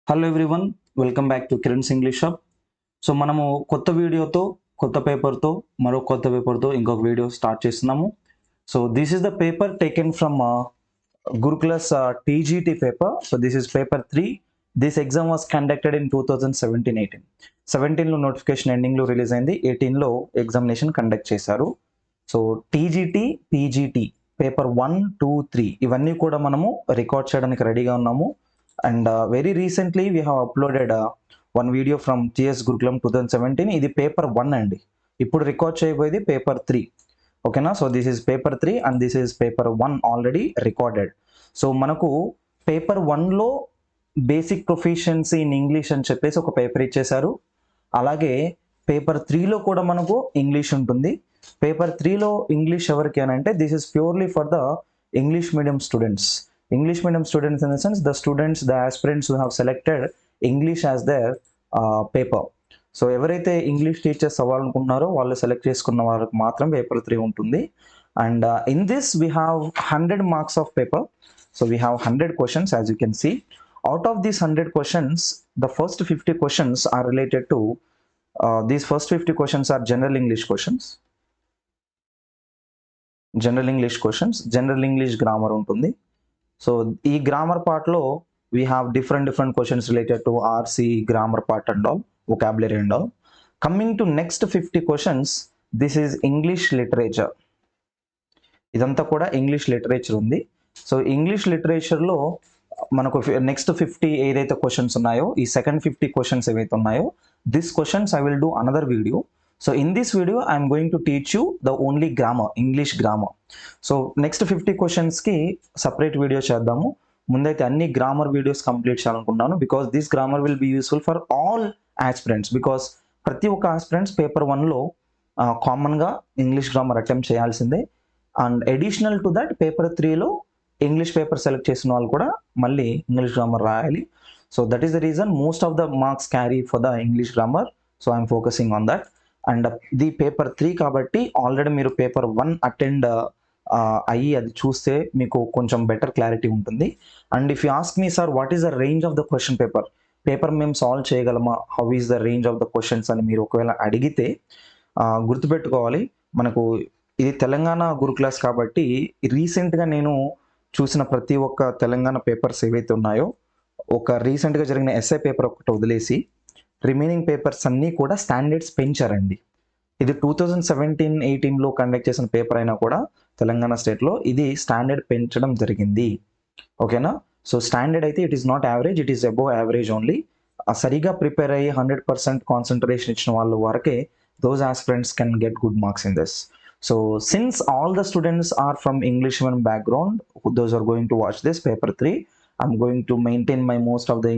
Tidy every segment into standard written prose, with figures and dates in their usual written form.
Hello everyone, welcome back to Kiran's English hub. So మనము కొత్త వీడియోతో కొత్త పేపర్తో మరో కొత్త పేపర్తో ఇంకొక వీడియో స్టార్ట్ చేస్తున్నాము. So this is the paper taken from Gurukul's TGT paper. So this is paper 3. This exam was conducted in 2017-18. 17లో నోటిఫికేషన్ ఎండింగ్లో రిలీజ్ అయింది, 18లో ఎగ్జామినేషన్ కండక్ట్ చేశారు. సో TGT, PGT పేపర్ 1, 2, 3 ఇవన్నీ కూడా మనము రికార్డ్ చేయడానికి రెడీగా ఉన్నాము. And very recently we have uploaded one video from Gurukulam 2017. ఇది పేపర్ 1 అండి. ఇప్పుడు రికార్డ్ చేయబోయేది పేపర్ 3. ఓకేనా? So this is paper 3 and this is paper 1 already recorded. So మనకు పేపర్ 1లో బేసిక్ ప్రొఫిషియన్సీ ఇన్ ఇంగ్లీష్ అని చెప్పేసి ఒక పేపర్ ఇచ్చేశారు. అలాగే పేపర్ 3లో కూడా మనకు ఇంగ్లీష్ ఉంటుంది. పేపర్ 3లో ఇంగ్లీష్ ఎవరికి అని అంటే this is purely for the English medium students. English medium students in the sense the students, the aspirants who have selected English as their paper. So ఎవరైతే ఇంగ్లీష్ టీచర్స్ అవ్వాలనుకుంటున్నారో వాళ్ళు select చేసుకున్న వాళ్ళకి మాత్రం paper 3 ఉంటుంది. And in this we have 100 marks of paper. So we have 100 questions as you can see. Out of these 100 questions, the first 50 questions are related to these first 50 questions are general English questions. General English grammar ఉంటుంది. So ఈ grammar పార్ట్లో we have different questions related to RC, grammar part and all, vocabulary and all. Coming to next 50 questions, this is English literature. ఇదంతా కూడా English literature ఉంది. So English లిటరేచర్లో మనకు next 50 ఏదైతే questions ఉన్నాయో, ఈ సెకండ్ 50 questions ఏవైతే ఉన్నాయో, this questions I will do another video. So in this video I am going to teach you the only grammar, English grammar. So next 50 questions ki separate video చేద్దాము. ముందైతే అన్ని grammar videos complete చేయాలనుకుంటున్నాను, because this grammar will be useful for all aspirants. Because ప్రతి ఒక్క aspirants paper 1లో కామన్గా English grammar attempt చేయాల్సిందే. And additional to that paper 3లో ఇంగ్లీష్ పేపర్ సెలెక్ట్ చేసిన వాళ్ళు కూడా మళ్ళీ ఇంగ్లీష్ గ్రామర్ రాయాలి. So that is the reason most of the marks carry for the English grammar. So I'm focusing on that. And the paper 3 కాబట్టి already మీరు paper 1 attend అయ్యి అది చూస్తే మీకు కొంచెం బెటర్ క్లారిటీ ఉంటుంది. And if you ask me sir what is the range of the question paper మేము solve చేయగలమా, how is the range of the questions అని మీరు ఒకవేళ అడిగితే గుర్తుపెట్టుకోవాలి, మనకు ఇది తెలంగాణ గురుకులాస్ కాబట్టి రీసెంట్గా నేను చూసిన ప్రతి ఒక్క తెలంగాణ పేపర్స్ ఏవైతే ఉన్నాయో, ఒక రీసెంట్గా జరిగిన ఎస్ఐ పేపర్ ఒకటి వదిలేసి రిమైనింగ్ పేపర్స్ అన్నీ కూడా స్టాండర్డ్స్ పెంచారండి. ఇది 2017-18లో కండక్ట్ చేసిన పేపర్ అయినా కూడా తెలంగాణ స్టేట్లో ఇది స్టాండర్డ్ పెంచడం జరిగింది. ఓకేనా? సో స్టాండర్డ్ అయితే it is not average, it is above average only. సరిగా ప్రిపేర్ అయ్యి 100% కాన్సన్ట్రేషన్ ఇచ్చిన వాళ్ళు వరకే those aspirants can get good marks in this. So since all the students are from English medium background, those are going to watch this paper 3. I'm going to maintain my most of the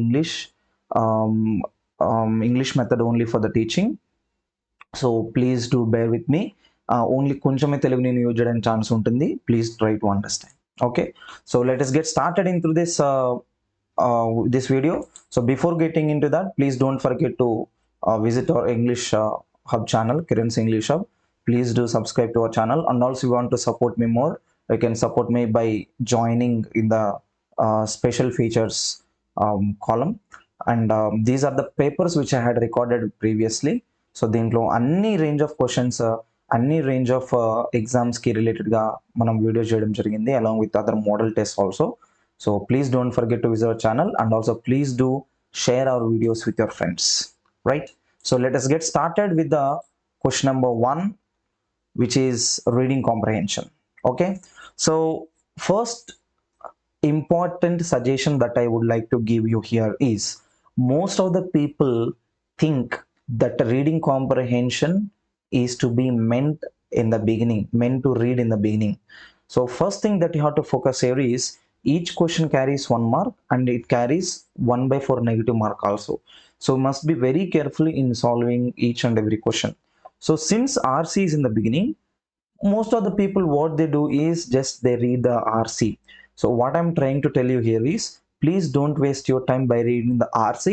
English method only for the teaching. So please do bear with me. Only కొంచెమే తెలుగు నేను use చేయడానికి chance ఉంటుంది. Please try to understand. Okay, so let us get started into this video. So before getting into that, please don't forget to visit our English hub channel, Kiran's English Hub. Please do subscribe to our channel, and also if you want to support me more, you can support me by joining in the special features column. And these are the papers which I had recorded previously. So దీంట్లో అన్ని range of questions, అన్ని range of ఎగ్జామ్స్కి రిలేటెడ్గా మనం video చేయడం జరిగింది, along with other model test also. So please don't forget to visit our channel, and also please do share our videos with your friends. Right? So let us get started with the question number 1, which is reading comprehension. Okay, so first important suggestion that I would like to give you here is, most of the people think that reading comprehension is to be meant to read in the beginning. So first thing that you have to focus here is each question carries 1 mark and it carries 1/4 negative mark also. So must be very careful in solving each and every question. So since RC is in the beginning, most of the people what they do is just they read the RC. So what I'm trying to tell you here is, please don't waste your time by reading the RC,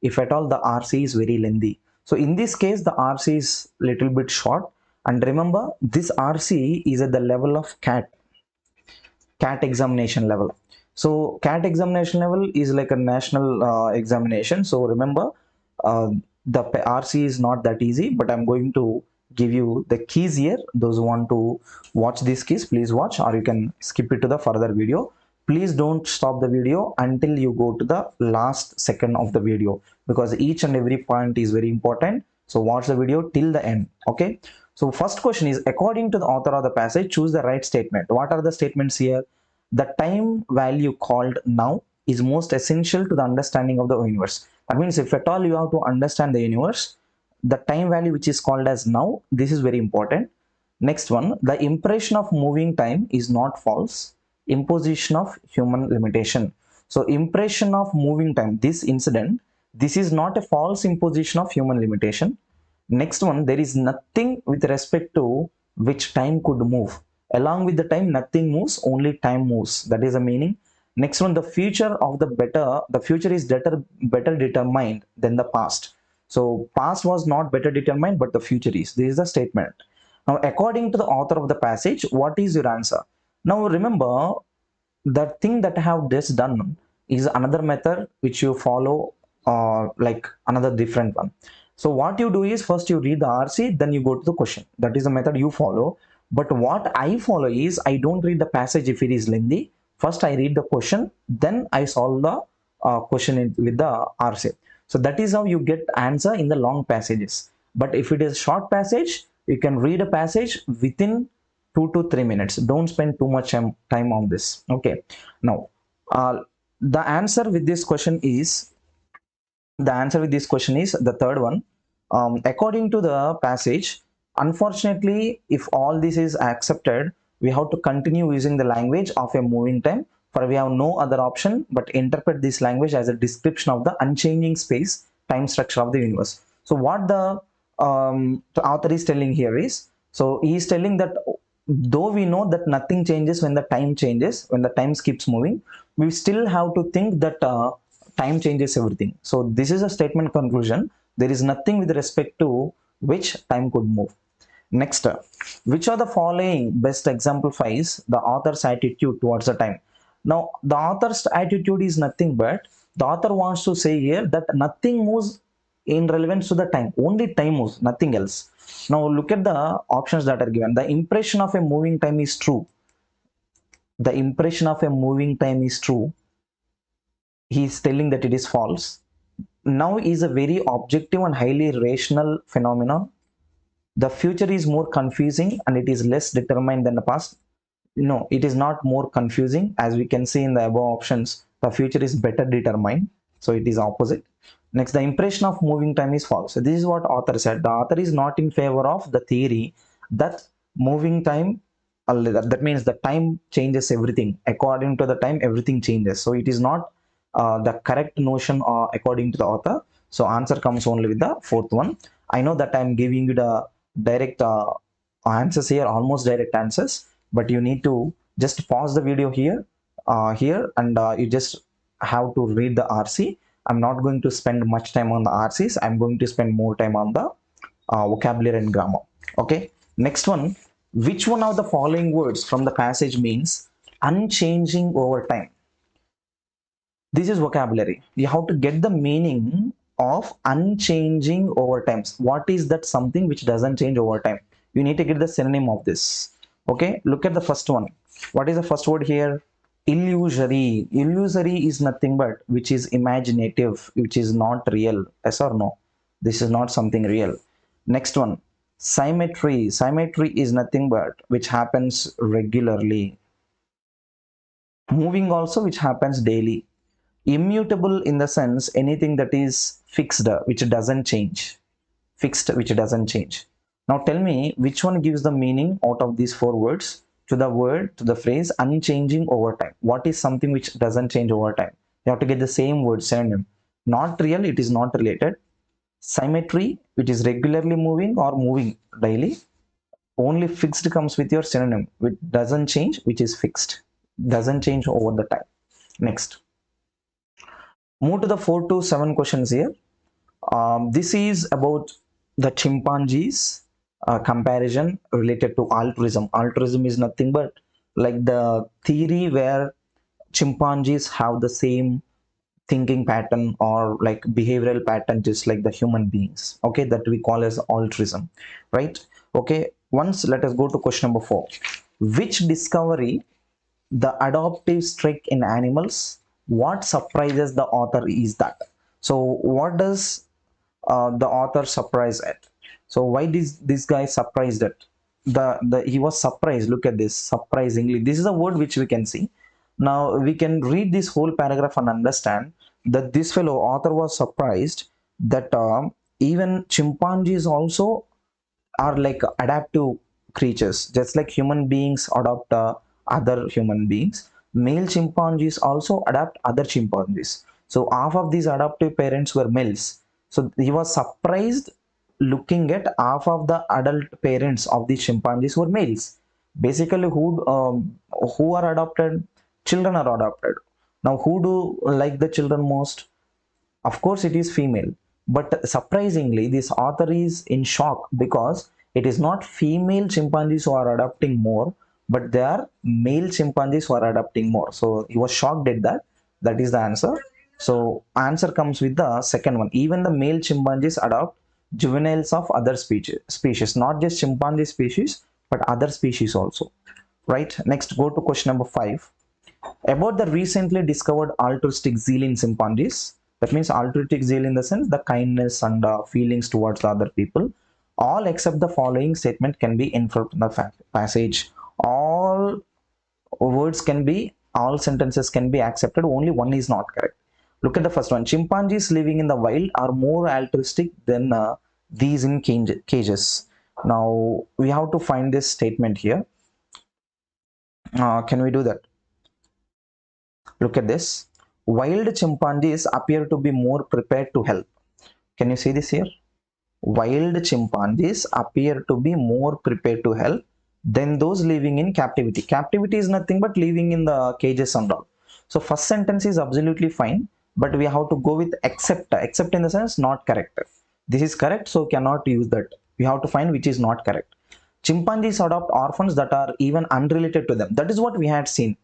if at all the RC is very lengthy. So in this case the RC is little bit short, and remember this RC is at the level of CAT examination level. So CAT examination level is like a national examination. So remember, the RC is not that easy, but I'm going to give you the keys here. Those who want to watch these keys, please watch, or you can skip it to the further video. Please don't stop the video until you go to the last second of the video, because each and every point is very important. So watch the video till the end. Okay. So first question is, according to the author of the passage, choose the right statement. What are the statements here? The time value called now is most essential to the understanding of the universe. That means if at all you have to understand the universe, the time value which is called as now, this is very important. Next one, the impression of moving time is not false. Imposition of human limitation. So impression of moving time, this incident, this is not a false imposition of human limitation. Next one, there is nothing with respect to which time could move. Along with the time, nothing moves, only time moves. That is the meaning. Next one, the future is better determined than the past. So past was not better determined, but the future is. This is the statement. Now, according to the author of the passage, what is your answer? Now, remember, that thing that I have just done is another method which you follow, like another different one. So what you do is, first you read the RC, then you go to the question. That is the method you follow. But what I follow is, I don't read the passage if it is lengthy. First I read the question, then I solve the question with the RC. So that is how you get answer in the long passages. But if it is short passage, you can read a passage within 2 to 3 minutes. Don't spend too much time on this. Okay. Now, the answer with this question is, the third one. According to the passage, unfortunately, if all this is accepted, we have to continue using the language of a moving time, for we have no other option but interpret this language as a description of the unchanging space time structure of the universe. So what the author is telling here is, so he is telling that though we know that nothing changes when the time changes, when the time keeps moving, we still have to think that time changes everything. So this is a statement conclusion. There is nothing with respect to which time could move. Next, which of the following best exemplifies the author's attitude towards the time? Now, the author's attitude is nothing but, the author wants to say here that nothing moves in relevance to the time. Only time moves, nothing else. Now, look at the options that are given. The impression of a moving time is true. The impression of a moving time is true. He is telling that it is false. Now is a very objective and highly rational phenomenon. The future is more confusing and it is less determined than the past. No, it is not more confusing. As we can see in the above options, the future is better determined. So it is opposite. Next, the impression of moving time is false. So this is what author said. The author is not in favor of the theory that moving time, that means the time changes everything. According to the time, everything changes. So it is not the correct notion according to the author. So answer comes only with the fourth one. I know that I'm giving you the direct answers here, almost direct answers, but you need to just pause the video here, and you just have to read the RC. I'm not going to spend much time on the RCs. I'm going to spend more time on the vocabulary and grammar. Okay. Next one, which one of the following words from the passage means unchanging over time? This is vocabulary. You have to get the meaning of unchanging over time. What is that something which doesn't change over time? You need to get the synonym of this. Okay, look at the first one. What is the first word here? Illusory. Illusory is nothing but which is imaginative, which is not real. Yes or no? This is not something real. Next one, symmetry. Symmetry is nothing but which happens regularly. Moving also, which happens daily. Immutable in the sense anything that is fixed, which doesn't change. Fixed, which doesn't change. Now tell me which one gives the meaning out of these four words to the phrase unchanging over time. What is something which doesn't change over time? You have to get the same word synonym. Not real, it is not related. Symmetry, which is regularly moving or moving daily. Only fixed comes with your synonym, which doesn't change, which is fixed. Doesn't change over the time. Next. Move to the 4 to 7 questions here. This is about the chimpanzees comparison related to altruism. Altruism is nothing but like the theory where chimpanzees have the same thinking pattern or like behavioral pattern just like the human beings, okay, that we call as altruism, right? Okay, once let us go to question number 4. Which discovery the adoptive streak in animals, what surprises the author is that? So what does the author surprised at? So why this guy surprised at? The he was surprised. Look at this, surprisingly. This is a word which we can see. Now we can read this whole paragraph and understand that this fellow author was surprised that even chimpanzees also are like adaptive creatures, just like human beings adopt other human beings. Male chimpanzees also adapt other chimpanzees. So half of these adoptive parents were males. So he was surprised looking at half of the adult parents of the chimpanzees were males. Basically, who are adopted? Children are adopted. Now, who do like the children most? Of course, it is female. But surprisingly, this author is in shock because it is not female chimpanzees who are adopting more, but they are male chimpanzees who are adopting more. So he was shocked at that. That is the answer. So answer comes with the second one. Even the male chimpanzees adopt juveniles of other species, not just chimpanzee species, but other species also. Right. Next, go to question number 5 about the recently discovered altruistic zeal in chimpanzees. That means altruistic zeal in the sense the kindness and feelings towards the other people. All except the following statement can be inferred from the passage. All words can be, all sentences can be accepted. Only one is not correct. Look at the first one. Chimpanzees living in the wild are more altruistic than these in cages. Now we have to find this statement here. Can we do that? Look at this. Wild chimpanzees appear to be more prepared to help. Can you see this here? Wild chimpanzees appear to be more prepared to help than those living in captivity. Captivity is nothing but living in the cages and all. So first sentence is absolutely fine, but we have to go with except. Except in the sense not correct. This is correct, so cannot use that. We have to find which is not correct. Chimpanzees adopt orphans that are even unrelated to them. That is what we had seen.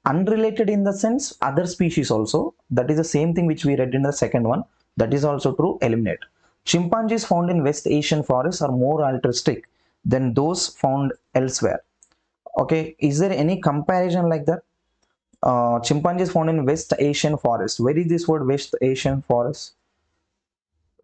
Unrelated in the sense other species also. That is the same thing which we read in the second one. That is also true. Eliminate. Chimpanzees found in West Asian forests are more altruistic than those found elsewhere. Okay, is there any comparison like that? Chimpanzees found in West Asian forest. Where is this word West Asian forest?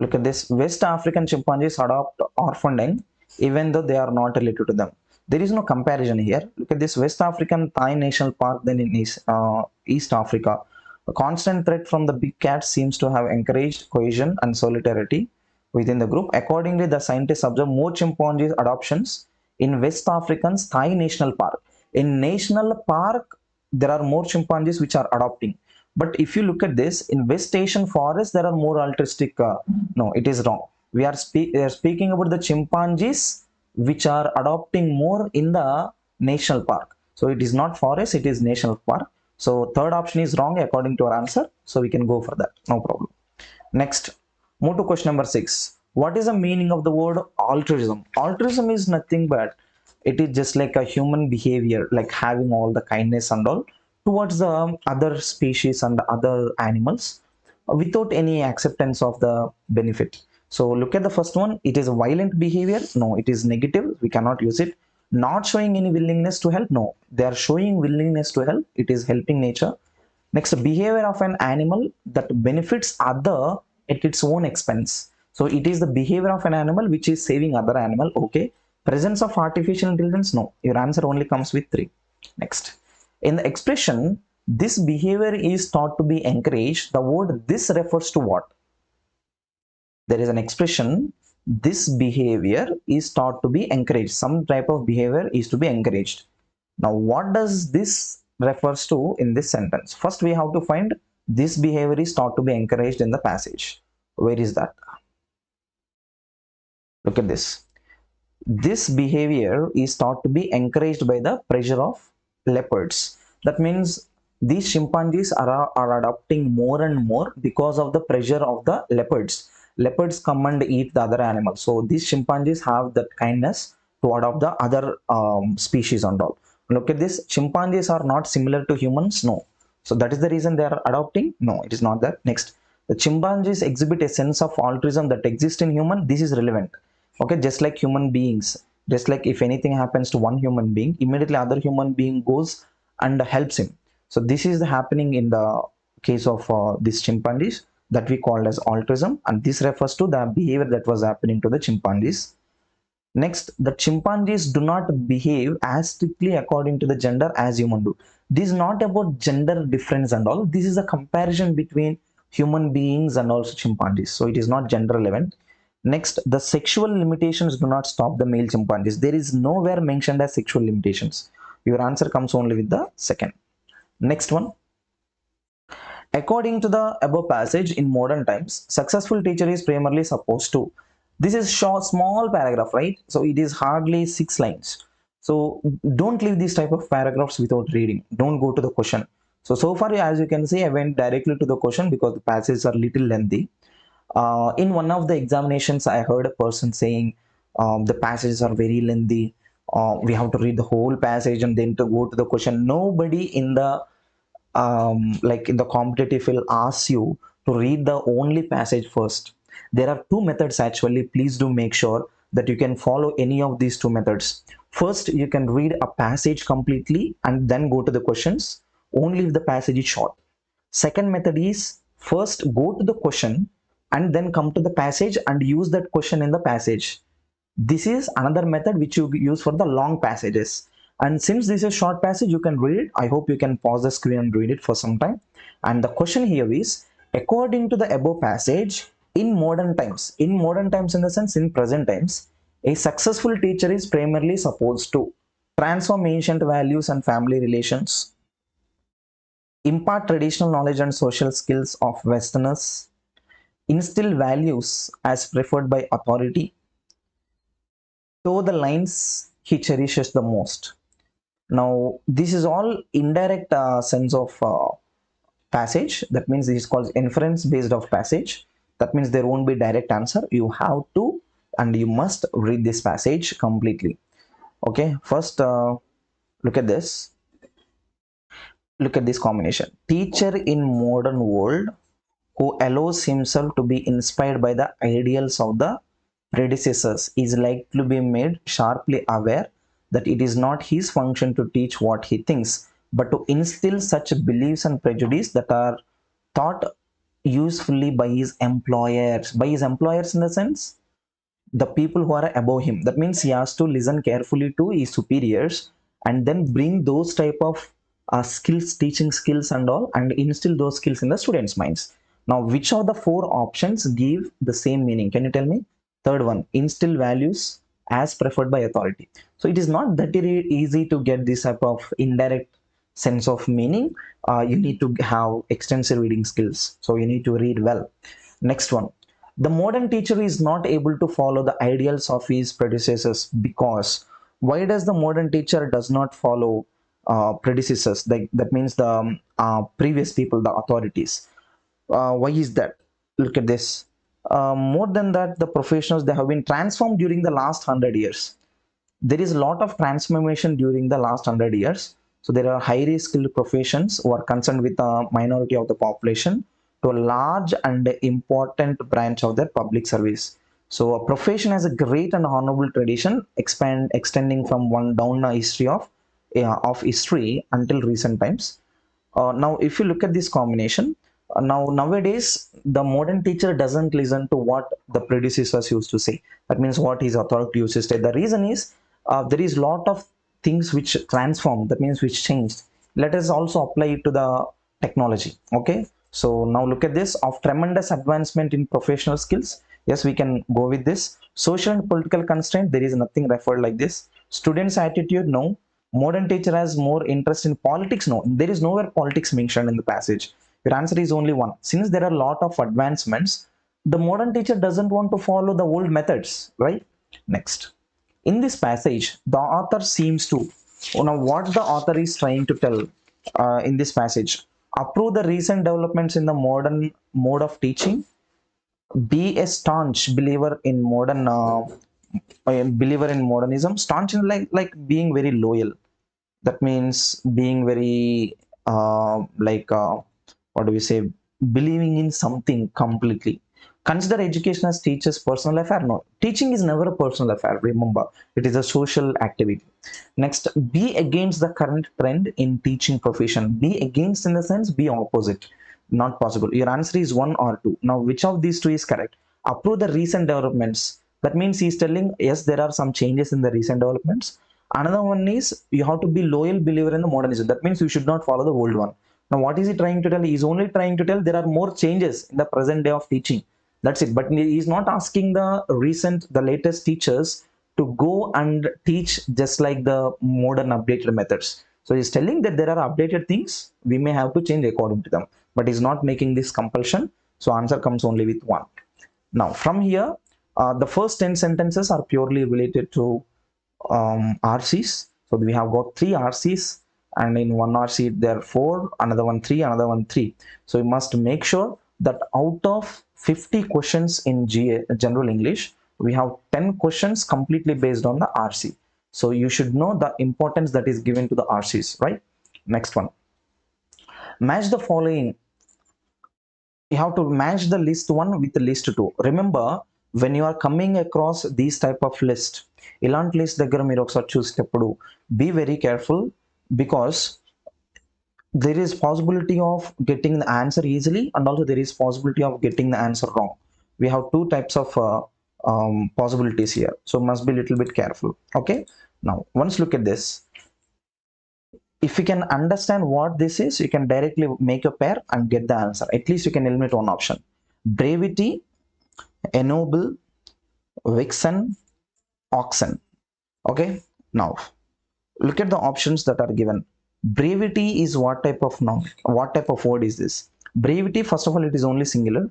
Look at this. West African chimpanzees adopt orphaned even though they are not related to them. There is no comparison here. Look at this. West African Thai National Park, then in East Africa. A constant threat from the big cats seems to have encouraged cohesion and solidarity within the group. Accordingly, the scientists observe more chimpanzee adoptions in West African's Thai National Park. In National Park, there are more chimpanzees which are adopting. But if you look at this, in West Asian forest, there are more altruistic. No, it is wrong. We are speaking about the chimpanzees which are adopting more in the national park. So it is not forest, it is national park. So third option is wrong according to our answer. So we can go for that. No problem. Next, move to question number 6. What is the meaning of the word altruism? Altruism is nothing but it is just like a human behavior, like having all the kindness and all towards the other species and other animals without any acceptance of the benefit. So look at the first one. It is a violent behavior. No, it is negative. We cannot use it. Not showing any willingness to help. No, they are showing willingness to help. It is helping nature. Next, behavior of an animal that benefits other at its own expense. So it is the behavior of an animal which is saving other animal. Okay. Presence of artificial intelligence. No, your answer only comes with 3. Next, in the expression, this behavior is thought to be encouraged. The word this refers to what? There is an expression, this behavior is thought to be encouraged. Some type of behavior is to be encouraged. Now, what does this refers to in this sentence? First, we have to find this behavior is thought to be encouraged in the passage. Where is that? Look at this. This behavior is thought to be encouraged by the pressure of leopards. That means these chimpanzees are adopting more and more because of the pressure of the leopards. Leopards come and eat the other animals. So these chimpanzees have that kindness to adopt the other species and all. Look at this. Chimpanzees are not similar to humans. No. So that is the reason they are adopting? No, it is not that. Next, the chimpanzees exhibit a sense of altruism that exists in human. This is relevant. Okay, just like human beings, just like if anything happens to one human being, immediately other human being goes and helps him. So this is happening in the case of these chimpanzees that we call as altruism, and this refers to the behavior that was happening to the chimpanzees. Next, the chimpanzees do not behave as strictly according to the gender as human do. This is not about gender difference and all. This is a comparison between human beings and also chimpanzees. So it is not gender relevant. Next, the sexual limitations do not stop the male chimpanzees. There is nowhere mentioned as sexual limitations. Your answer comes only with the second. Next one. According to the above passage, in modern times, successful teacher is primarily supposed to. This is short, small paragraph, right? So it is hardly 6 lines. So don't leave this type of paragraphs without reading. Don't go to the question. So far, as you can see, I went directly to the question because the passages are little lengthy. In one of the examinations, I heard a person saying the passages are very lengthy. We have to read the whole passage and then to go to the question. Nobody in the like in the competitive will ask you to read the only passage first. There are two methods actually. Please do make sure that you can follow any of these two methods. First, you can read a passage completely and then go to the questions only if the passage is short. Second method is first go to the question and then come to the passage and use that question in the passage. This is another method which you use for the long passages. And since this is short passage, you can read it. I hope you can pause the screen and read it for some time. And the question here is, according to the above passage, in modern times in the sense in present times, a successful teacher is primarily supposed to transform ancient values and family relations, impart traditional knowledge and social skills of Westerners, instill values as preferred by authority, toe the lines he cherishes the most. Now, this is all indirect sense of passage. That means this is called inference based of passage. That means there won't be direct answer. You have to and you must read this passage completely. Okay, first look at this. Look at this combination. Teacher in modern world who allows himself to be inspired by the ideals of the predecessors is likely to be made sharply aware that it is not his function to teach what he thinks, but to instill such beliefs and prejudice that are taught usefully by his employers. By his employers in the sense, the people who are above him. That means he has to listen carefully to his superiors and then bring those type of skills, teaching skills and all, and instill those skills in the students' minds. Now, which of the four options give the same meaning? Can you tell me? Third one, instill values as preferred by authority. So it is not that easy to get this type of indirect sense of meaning. You need to have extensive reading skills. So you need to read well. Next one, the modern teacher is not able to follow the ideals of his predecessors because why does the modern teacher does not follow predecessors? That means the previous people, the authorities. Why is that? Look at this. More than that, the professionals, they have been transformed during the last 100 years. There is a lot of transformation during the last 100 years. So there are highly skilled professions who are concerned with the minority of the population to a large and important branch of their public service. So a profession has a great and honorable tradition extending from one down a history of history until recent times. Now, if you look at this combination, nowadays the modern teacher doesn't listen to what the predecessors used to say. That means what his authority used to say. The reason is there is lot of things which transform. That means which changed. Let us also apply it to the technology. Okay. So now look at this of tremendous advancement in professional skills. Yes, we can go with this. Social and political constraint. There is nothing referred like this. Students' attitude. No. Modern teacher has more interest in politics. No, there is nowhere politics mentioned in the passage. Your answer is only one. Since there are a lot of advancements, the modern teacher doesn't want to follow the old methods, right? Next. In this passage, the author seems to, what the author is trying to tell in this passage, approve the recent developments in the modern mode of teaching, be a staunch believer in modernism, staunch in like being very loyal. That means being very like what do we say, believing in something completely. Consider education as teacher's personal affair. No, teaching is never a personal affair, remember, it is a social activity. Next, be against the current trend in teaching profession. Be against in the sense, be opposite. Not possible. Your answer is one or two. Now which of these two is correct? Approve the recent developments. That means he's telling yes, there are some changes in the recent developments. Another one is you have to be loyal believer in the modernism. That means you should not follow the old one. Now what is he trying to tell? He's only trying to tell there are more changes in the present day of teaching. That's it. But he's not asking the the latest teachers to go and teach just like the modern updated methods. So he's telling that there are updated things, we may have to change according to them, but he's not making this compulsion. So answer comes only with one. Now from here, the first 10 sentences are purely related to RCs. So we have got 3 RCs, and in one RC there are 4, another one 3, another one 3. So you must make sure that out of 50 questions in general English, we have 10 questions completely based on the RC. So you should know the importance that is given to the RCs, right? Next one, match the following. You have to match the list 1 with the list 2. Remember, when you are coming across these type of list, ఇలాంటి list దగ్గర మీరు ఒకసారి చూసేటప్పుడు be very careful, because there is possibility of getting the answer easily, and also there is possibility of getting the answer wrong. We have two types of possibilities here, so must be a little bit careful. Okay, now once look at this, if you can understand what this is, you can directly make a pair and get the answer. At least you can eliminate one option. Brevity, ennoble, vixen, oxen. Okay, now look at the options that are given. Brevity is what type of noun? What type of word is this? Brevity, first of all, it is only singular.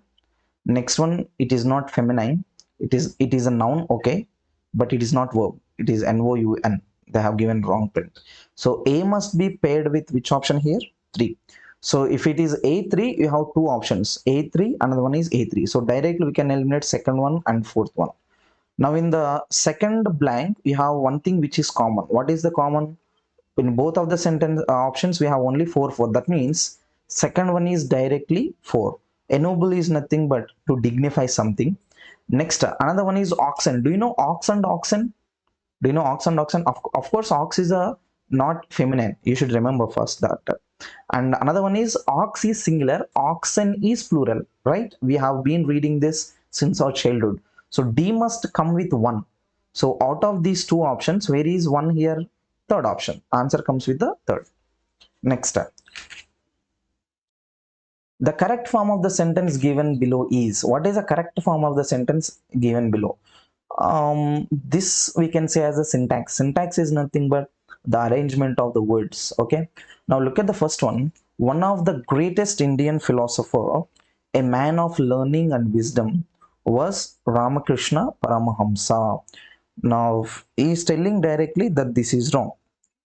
Next one, it is not feminine. It is a noun, okay, but it is not verb. It is noun. They have given wrong print. So A must be paired with which option here? 3. So if it is A3, you have two options, A3, another one is A3. So directly we can eliminate second one and fourth one. Now in the second blank, we have one thing which is common. What is the common? In both of the sentence options, we have only 4. That means second one is directly 4. Ennoble is nothing but to dignify something. Next, another one is oxen. Do you know ox and oxen? Do you know ox and oxen? Of course, ox is a not feminine. You should remember first that. And another one is ox is singular, oxen is plural, right? We have been reading this since our childhood. So D must come with 1. So out of these two options, where is one here? Third option. Answer comes with the third. Next, the correct form of the sentence given below is. What is the correct form of the sentence given below? This we can say as a syntax. Syntax is nothing but the arrangement of the words. Okay, now look at the first one. One of the greatest Indian philosopher, a man of learning and wisdom, was Ramakrishna Paramahamsa. Now he is telling directly that this is wrong.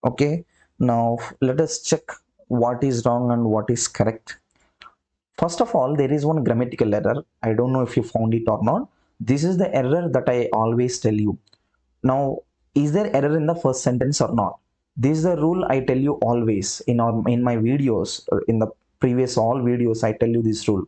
Okay, now let us check what is wrong and what is correct. First of all, there is one grammatical error. I don't know if you found it or not. This is the error that I always tell you. Now, is there error in the first sentence or not? This is the rule I tell you always in my videos. In the previous all videos, I tell you this rule.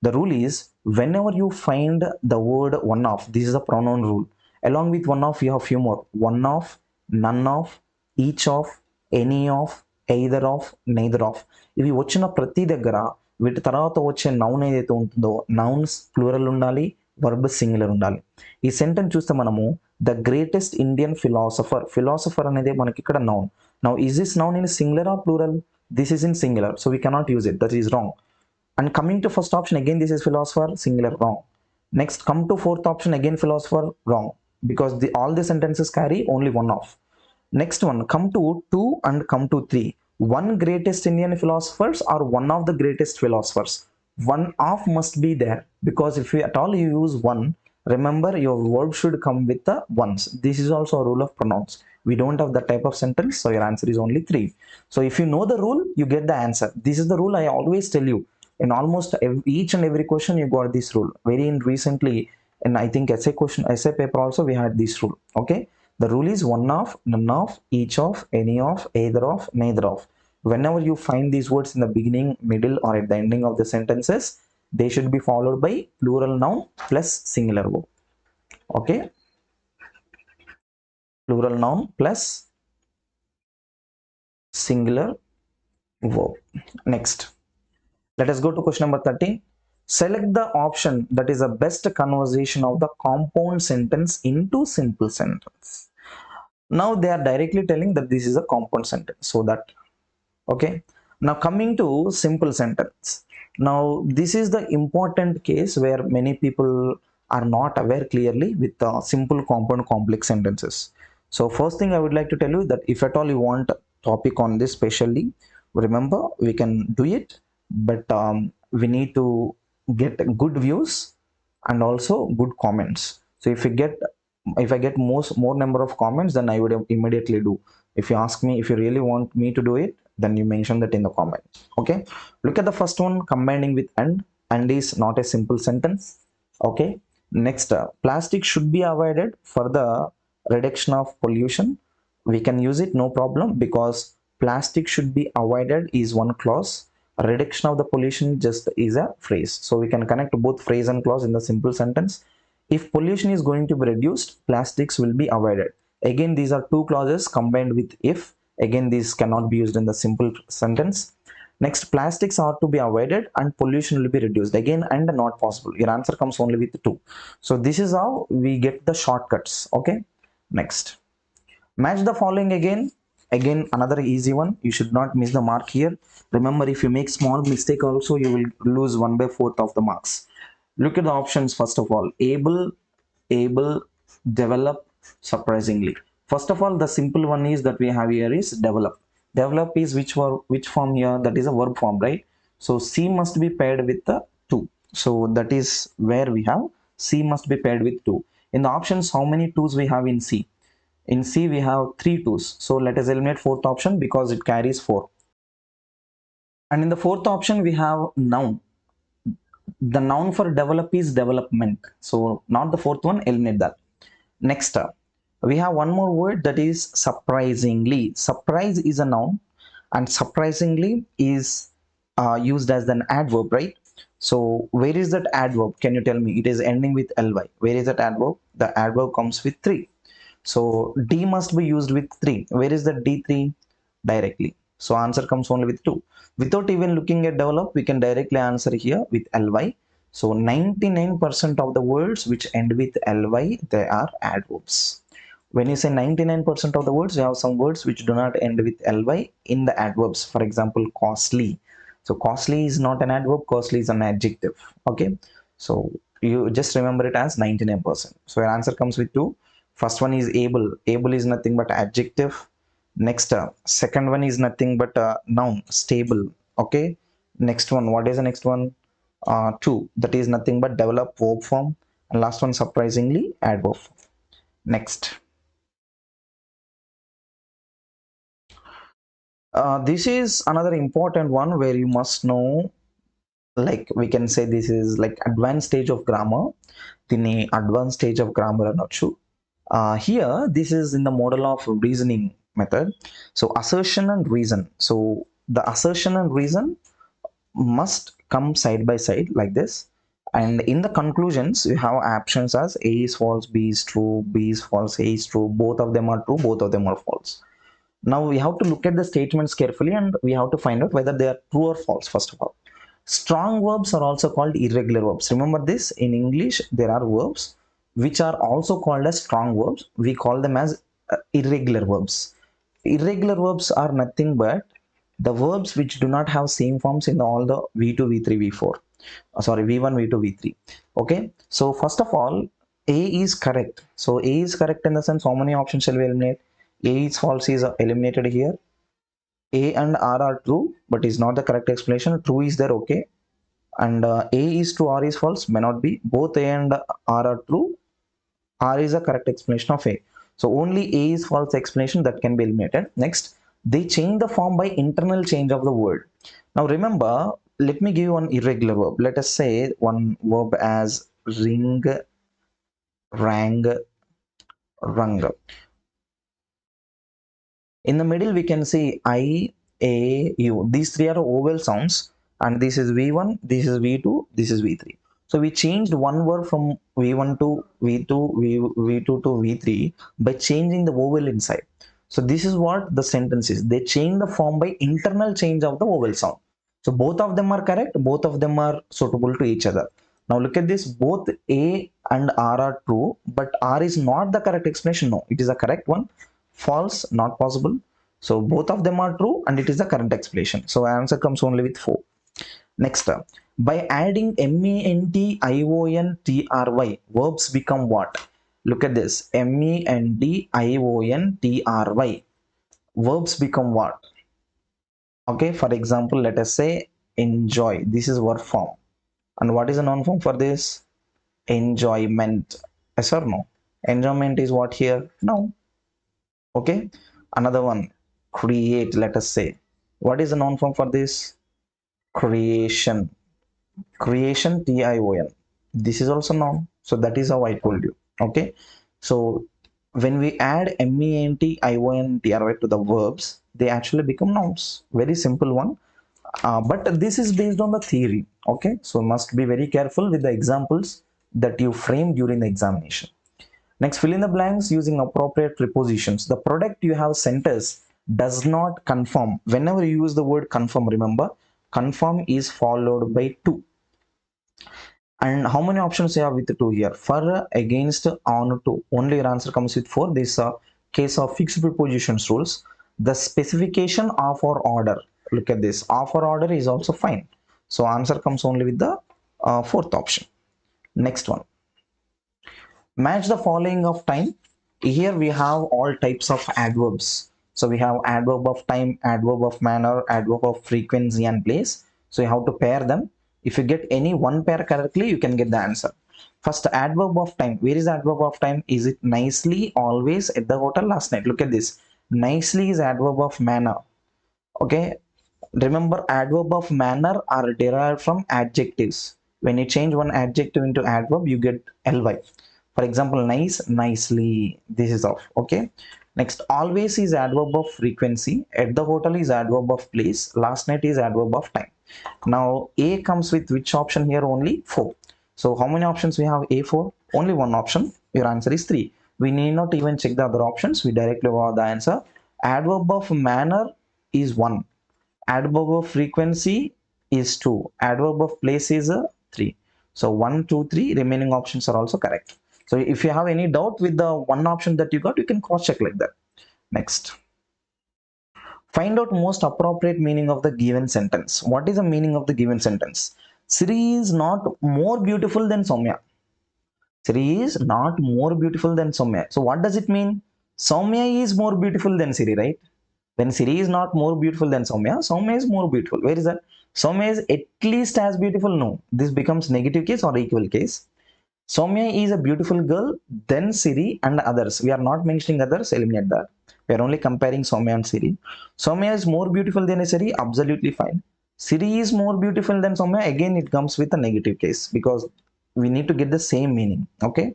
The rule is, whenever you find the word one of, this is a pronoun rule. Along with one of, you have few more. One of, none of, each of, any of, either of, neither of. ఇవి వచ్చిన ప్రతి దగ్గర వీటి తర్వాత వచ్చే noun ఏదైతే ఉంటుందో, nouns plural ఉండాలి, వర్బ్ సింగులర్ ఉండాలి. ఈ సెంటెన్స్ చూస్తే మనము ద గ్రేటెస్ట్ ఇండియన్ ఫిలాసఫర్ అనేది మనకి ఇక్కడ noun. Now is this noun in singular or plural? This is in singular, so we cannot use it. That is wrong. And coming to first option, again this is philosopher, singular, wrong. Next, come to fourth option, again philosopher, wrong, because all the sentences carry only one of. Next one, come to 2 and come to 3. One greatest Indian philosophers or one of the greatest philosophers. One of must be there, because if you at all you use one, remember your word should come with the ones. This is also a rule of pronouns. We don't have that type of sentence, so your answer is only 3. So if you know the rule, you get the answer. This is the rule I always tell you. In almost each and every question, you got this rule. Very recently, in I think essay paper also, we had this rule. Okay, the rule is one of, none of, each of, any of, either of, neither of. whenever you find these words in the beginning, middle, or at the ending of the sentences, they should be followed by plural noun plus singular verb. Okay, plural noun plus singular verb. Next, let us go to question number 13. Select the option that is the best conversation of the compound sentence into simple sentence. Now they are directly telling that this is a compound sentence. So that, okay. Now coming to simple sentence. Now this is the important case where many people are not aware clearly with simple, compound, complex sentences. So first thing I would like to tell you that if at all you want a topic on this specially, remember we can do it, but we need to get good views and also good comments. So if I get more number of comments, then I would immediately do. If you ask me, if you really want me to do it, then you mention that in the comments. Okay, look at the first one, combining with and is not a simple sentence. Okay, next, plastic should be avoided for the reduction of pollution. We can use it, no problem, because plastic should be avoided is one clause, reduction of the pollution just is a phrase. So we can connect both phrase and clause in the simple sentence. If pollution is going to be reduced, plastics will be avoided. Again, these are two clauses combined with if. Again, these cannot be used in the simple sentence. Next, plastics are to be avoided and pollution will be reduced. Again, and not possible. Your answer comes only with two. So this is how we get the shortcuts. Okay. Next, match the following again. Again, another easy one. You should not miss the mark here. Remember, if you make small mistake also, you will lose 1/4 of the marks. Look at the options first of all. Able, develop, surprisingly. First of all, the simple one is that we have here is develop. Develop is which form here? That is a verb form, right? So C must be paired with the to. So that is where we have C must be paired with to. In the options, how many twos we have in C? In C we have 3 twos. So let us eliminate fourth option because it carries 4. And in the fourth option we have noun. The noun for develop is development. So not the fourth one, eliminate that. Next, we have one more word, that is surprisingly. Surprise is a noun and surprisingly is used as an adverb, right? So where is that adverb? Can you tell me? It is ending with ly. Where is that adverb? The adverb comes with 3. So D must be used with 3. Where is the D3? Directly. So answer comes only with 2. Without even looking at develop, we can directly answer here with ly. So 99% of the words which end with ly, they are adverbs. When you say 99% of the words, you have some words which do not end with ly in the adverbs. For example, costly. So costly is not an adverb, costly is an adjective. Okay. So you just remember it as 99%. So your answer comes with 2. First one is able. Able is nothing but adjective. Next, second one is nothing but noun, stable. Okay. Next one, what is the next one? 2. That is nothing but develop, verb form. And last one, surprisingly, adverb form. Next. This is another important one where you must know, like we can say this is like advanced stage of grammar. Dini advanced stage of grammar anochu. Here this is in the model of reasoning method. So assertion and reason. So the assertion and reason must come side by side like this, and in the conclusions you have options as A is false, B is true, B is false, A is true, both of them are true, both of them are false. Now we have to look at the statements carefully and we have to find out whether they are true or false. First of all, strong verbs are also called irregular verbs. Remember this, in English there are verbs which are also called as strong verbs. We call them as irregular verbs. Irregular verbs are nothing but the verbs which do not have same forms in all the v2, v3, v4. Sorry, v1, v2, v3. Okay, so first of all, A is correct. So A is correct in the sense, how many options shall we eliminate? A is false is eliminated here. A and R are true, but is not the correct explanation. True is there, okay. And A is true, R is false, may not be. Both A and R are true. R is a correct explanation of A. So only A is false explanation that can be eliminated. Next, they change the form by internal change of the word. Now remember, let me give you one irregular verb. Let us say one verb as ring, rang, rung. In the middle, we can say I A, U. These three are vowel sounds, and this is V1, this is V2, this is V3. So we changed one word from V1 to V2, V2 to V3 by changing the vowel inside. So this is what the sentence is. They change the form by internal change of the vowel sound. So both of them are correct, both of them are suitable to each other. Now look at this, both A and R are true, but R is not the correct explanation. No, it is a correct one. False, not possible. So both of them are true and it is the correct explanation. So answer comes only with 4. Next, by adding MENTIONTRY, verbs become what? Look at this, MENTIONTRY, verbs become what? Okay, for example, let us say enjoy. This is verb form. And what is the noun form for this? Enjoyment. Yes or no? Enjoyment is what here? No. Okay. Another one, create. Let us say. What is the noun form for this? Creation. Creation, TION. This is also noun. So that is how I told you. Okay. So when we add MENTIONTRY to the verbs, they actually become nouns. Very simple one. But this is based on the theory. Okay. So must be very careful with the examples that you frame during the examination. Next, fill in the blanks using appropriate prepositions. The product you have sent us does not confirm. Whenever you use the word confirm, remember, confirm is followed by to. And how many options you have with 2 here? For, against, on, to. Only your answer comes with 4. This case of fixed prepositions rules. The specification of or order. Look at this. Of or order is also fine. So answer comes only with the 4th option. Next one. Match the following of time. Here we have all types of adverbs. So we have adverb of time, adverb of manner, adverb of frequency and place. So you have to pair them. If you get any one pair correctly, you can get the answer. First, adverb of time. Where is adverb of time? Is it nicely, always, at the hotel, last night? Look at this. Nicely is adverb of manner. Okay. Remember, adverb of manner are derived from adjectives. When you change one adjective into adverb, you get ly. For example, nice, nicely. This is off. Okay. Next, always is adverb of frequency. At the hotel is adverb of place. Last night is adverb of time. Now, A comes with which option here? Only 4. So, how many options we have? A4? Only one option. Your answer is 3. We need not even check the other options. We directly have the answer. Adverb of manner is 1. Adverb of frequency is 2. Adverb of place is 3. So 1, 2, 3 remaining options are also correct. So if you have any doubt with the one option that you got, you can cross check like that. Next. Find out most appropriate meaning of the given sentence. What is the meaning of the given sentence? Sri is not more beautiful than Soumya. Sri is not more beautiful than Soumya. So what does it mean? Soumya is more beautiful than Sri, right? When Siri is not more beautiful than Soumya, Soumya is more beautiful. Where is that? Soumya is at least as beautiful. No, this becomes negative case or equal case. Soumya is a beautiful girl, then Siri and others. We are not mentioning others, eliminate that. We are only comparing Soumya and Siri. Soumya is more beautiful than Siri, absolutely fine. Siri is more beautiful than Soumya, again it comes with a negative case because we need to get the same meaning. Okay.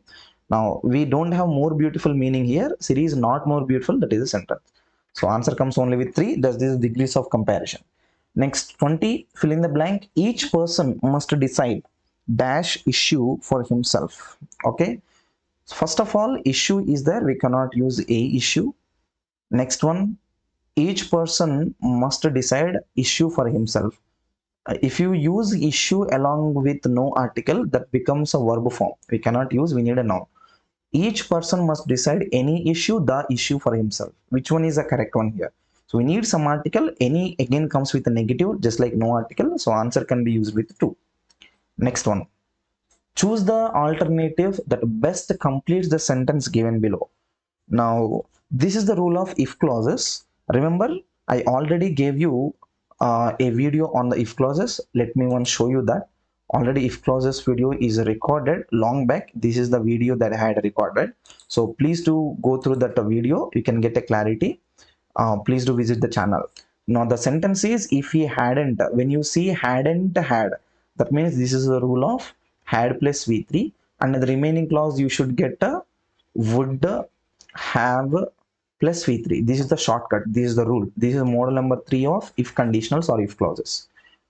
Now we don't have more beautiful meaning here. Siri is not more beautiful, that is a sentence. So answer comes only with 3. Thus this is degrees of comparison. Next, 20, fill in the blank. Each person must decide dash issue for himself. Okay. First of all, issue is there. We cannot use a issue. Next one, each person must decide issue for himself. If you use issue along with no article, that becomes a verb form. We cannot use, we need a noun. Each person must decide any issue, the issue for himself. Which one is the correct one here? So we need some article. Any again comes with a negative, just like no article. So answer can be used with 2. Next one. Choose the alternative that best completes the sentence given below. Now, this is the rule of if clauses. Remember, I already gave you a video on the if clauses. Let me once show you that. Already if clauses video is recorded long back. This is the video that I had recorded. So please do go through that video. You can get a clarity. Please do visit the channel. Now the sentence is if he hadn't. When you see hadn't had, that means this is the rule of had plus V3, and the remaining clause you should get a would have plus V3. This is the shortcut. This is the rule. This is model number 3 of if conditionals or if clauses.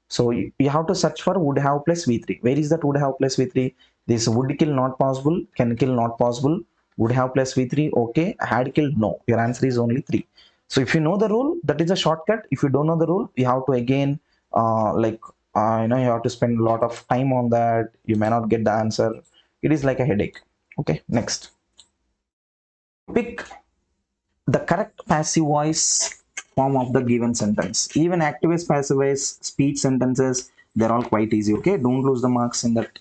So you have to search for would have plus V3. Where is that would have plus V3? This would kill not possible, can kill not possible, would have plus V3, okay, had killed no. Your answer is only 3. So if you know the rule, that is a shortcut. If you don't know the rule, you have to again you have to spend a lot of time on that. You may not get the answer. It is like a headache. Okay, next. Pick the correct passive voice form of the given sentence. Even active voice, passive voice, speech sentences, they're all quite easy. Okay, don't lose the marks in that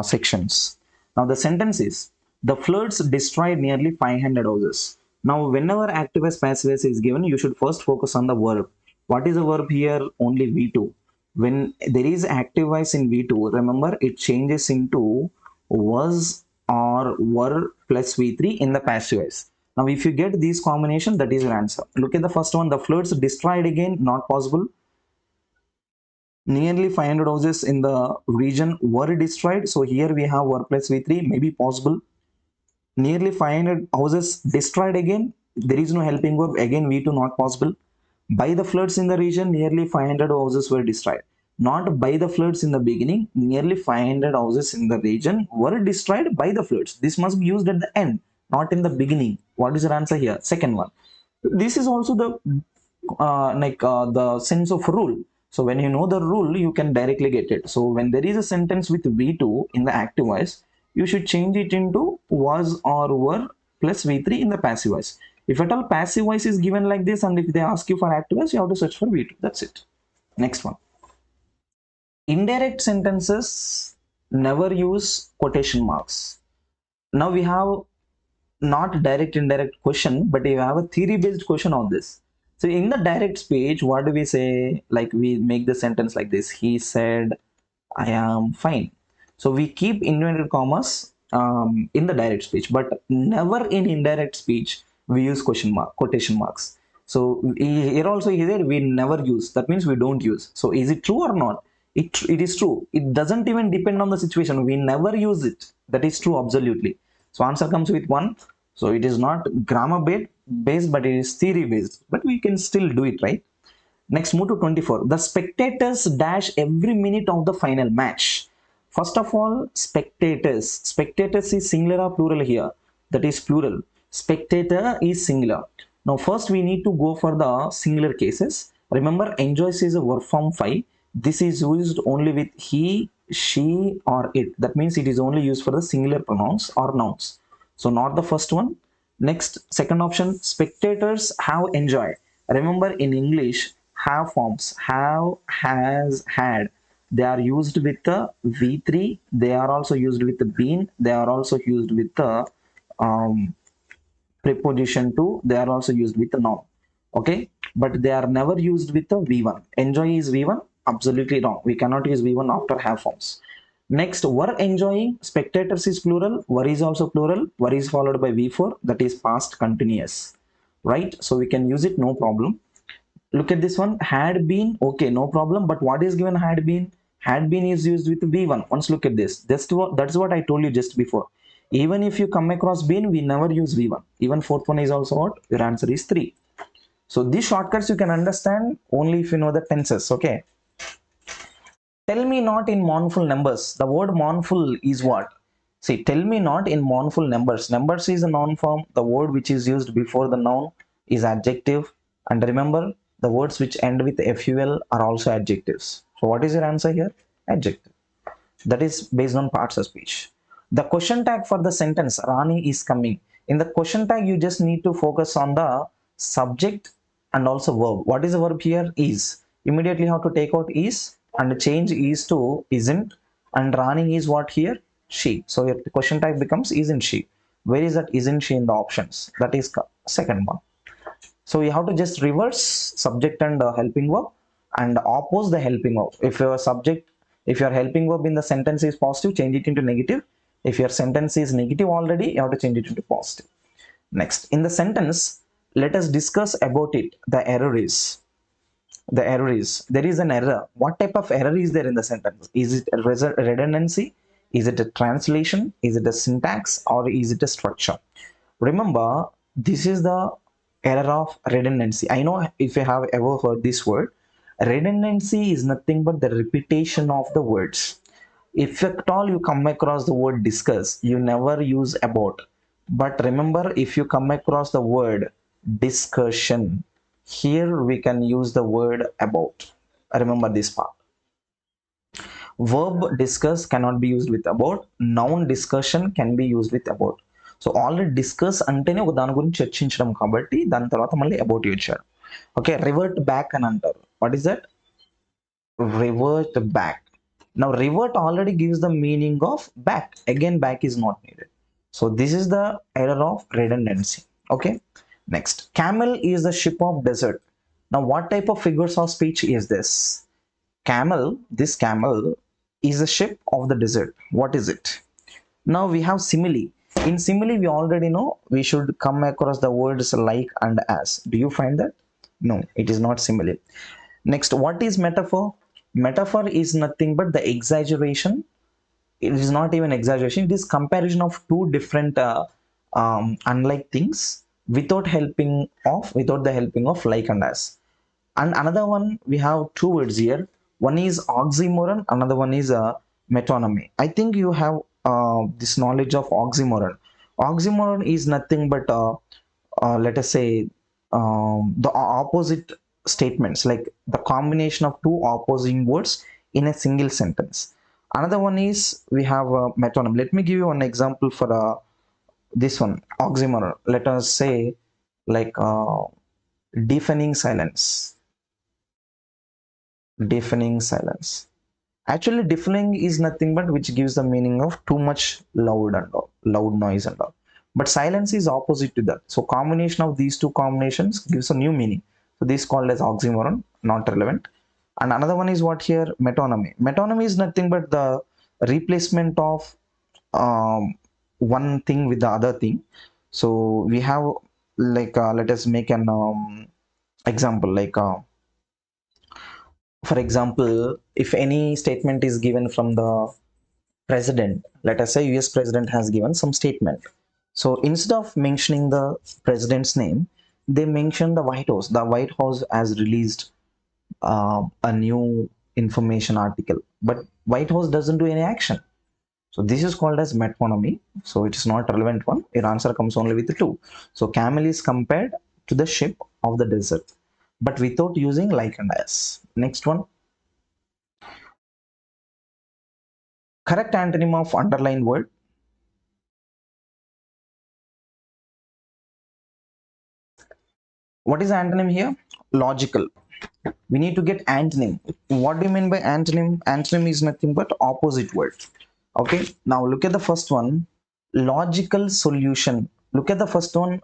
sections. Now the sentence is, the floods destroyed nearly 500 houses. Now whenever active voice, passive voice is given, you should first focus on the verb. What is the verb here? Only V2. When there is active voice in V2, remember it changes into was or were plus V3 in the passive voice. Now if you get these combination, that is your answer. Look at the first one, the floods destroyed, again not possible. Nearly 500 houses in the region were destroyed, so here we have were plus V3, maybe possible. Nearly 500 houses destroyed, again there is no helping verb, again V2 not possible. By the floods in the region, nearly 500 houses were destroyed. Not by the floods in the beginning, nearly 500 houses in the region were destroyed by the floods. This must be used at the end, not in the beginning. What is your answer here? Second one. This is also the sense of rule. So when you know the rule, you can directly get it. So when there is a sentence with V2 in the active voice, you should change it into was or were plus V3 in the passive voice. If at all passive voice is given like this, and if they ask you for active voice, you have to search for V2. That's it. Next one. Indirect sentences never use quotation marks. Now we have not direct indirect question, but we have a theory based question on this. So in the direct speech, what do we say? Like we make the sentence like this: he said, I am fine. So we keep inverted commas in the direct speech, but never in indirect speech we use quotation marks. So here also he said we never use. That means we don't use. So is it true or not? It is true. It doesn't even depend on the situation. We never use it. That is true, absolutely. So answer comes with 1. So it is not grammar based, but it is theory based. But we can still do it, right? Next, move to 24. The spectators dash every minute of the final match. First of all, spectators. Spectators is singular or plural here? That is plural. Spectator is singular. Now, first we need to go for the singular cases. Remember, enjoys is a verb form 5. This is used only with he, she, or it. That means it is only used for the singular pronouns or nouns. So, not the first one. Next, second option, spectators have enjoyed. Remember, in English, have forms have, has, had. They are used with the V3. They are also used with the been. They are also used with the preposition to. They are also used with the noun. Okay, but they are never used with the V1. Enjoy is V1. Absolutely wrong. We cannot use V1 after have forms. Next, were enjoying. Spectators is plural. Were is also plural. Were is followed by V4. That is past continuous. Right? So we can use it, no problem. Look at this one. Had been. Okay, no problem. But what is given had been? Had been is used with V1. Once look at this. That's what I told you just before. Even if you come across been, we never use V1. Even fourth one is also what? Your answer is 3. So these shortcuts you can understand only if you know the tenses. Okay. Tell me not in mournful numbers. The word mournful is what? See, tell me not in mournful numbers. Numbers is a noun form. The word which is used before the noun is adjective. And remember, the words which end with FUL are also adjectives. So what is your answer here? Adjective. That is based on parts of speech. The question tag for the sentence, Rani is coming. In the question tag, you just need to focus on the subject and also verb. What is the verb here? Is. Immediately have to take out is and change is to isn't, and Rani is what here? She. So your question type becomes isn't she. Where is that isn't she in the options? That is second one. So you have to just reverse subject and helping verb and oppose the helping verb. If your helping verb in the sentence is positive, change it into negative. If your sentence is negative already, you have to change it into positive. Next, in the sentence, let us discuss about it. The error is there is an error. What type of error is there in the sentence? Is it a redundancy? Is it a translation? Is it a syntax, or is it a structure? Remember, this is the Error of redundancy. I know if you have ever heard this word, redundancy is nothing but the repetition of the words. If at all you come across the word discuss, you never use about. But remember, if you come across the word discussion, here we can use the word about. Remember this part. Verb discuss cannot be used with about. Noun discussion can be used with about. So already discuss అంటేనే ఒక దాని గురించి చర్చించడం కాబట్టి దాని తర్వాత మళ్ళీ about ఇచ్చారు. ఓకే, రివర్ట్ బ్యాక్ అని అంటారు. What is that? Revert back. Now revert already gives the meaning of back. Again, back is not needed. So this is the error of redundancy. Okay. Next, camel is the ship of desert. Now what type of figures of speech is this? Camel, this camel is a ship of the desert. What is it? Now we have simile. In simile, we already know we should come across the words like and as. Do you find that? No, it is not simile. Next, what is metaphor? Metaphor is nothing but the exaggeration. It is not even exaggeration. It is comparison of two different unlike things without the helping of like and as. And another one, we have two words here. One is oxymoron, another one is metonymy. I think you have this knowledge of oxymoron. Oxymoron is nothing but let us say the opposite statements, like the combination of two opposing words in a single sentence. Another one is we have metonymy. Let me give you one example for this one, oxymoron. Let us say like deafening silence. Deafening silence. Actually, deafening is nothing but which gives the meaning of too much loud and all, loud noise and all. But silence is opposite to that. So combination of these two combinations gives a new meaning. So this is called as oxymoron, not relevant. And another one is what here? Metonymy. Metonymy is nothing but the replacement of one thing with the other thing. So we have like let us make an example like for example, if any statement is given from the president, let us say US president has given some statement. So instead of mentioning the president's name, they mention the White House. The White House has released a new information article, but White House doesn't do any action. So this is called as metonymy. So it is not relevant one. Your answer comes only with two. So camel is compared to the ship of the desert, but without using like and as. Next one. Correct antonym of underlined word. What is antonym here? Logical. We need to get antonym. What do you mean by antonym? Antonym is nothing but opposite word. Okay, now look at the first one. Logical solution. Look at the first one.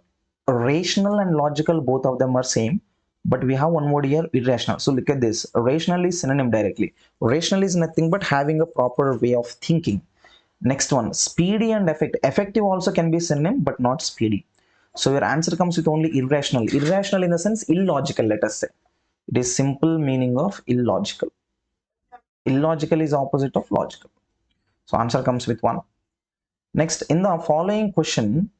Rational and logical, both of them are same, but we have one word here, irrational. So look at this. Rational is synonym directly. Rational is nothing but having a proper way of thinking. Next one, speedy and effective. Effective also can be synonym, but not speedy. So your answer comes with only irrational. Irrational in the sense illogical, let us say. It is simple meaning of illogical. Illogical is opposite of logical. So answer comes with one. Next, in the following question,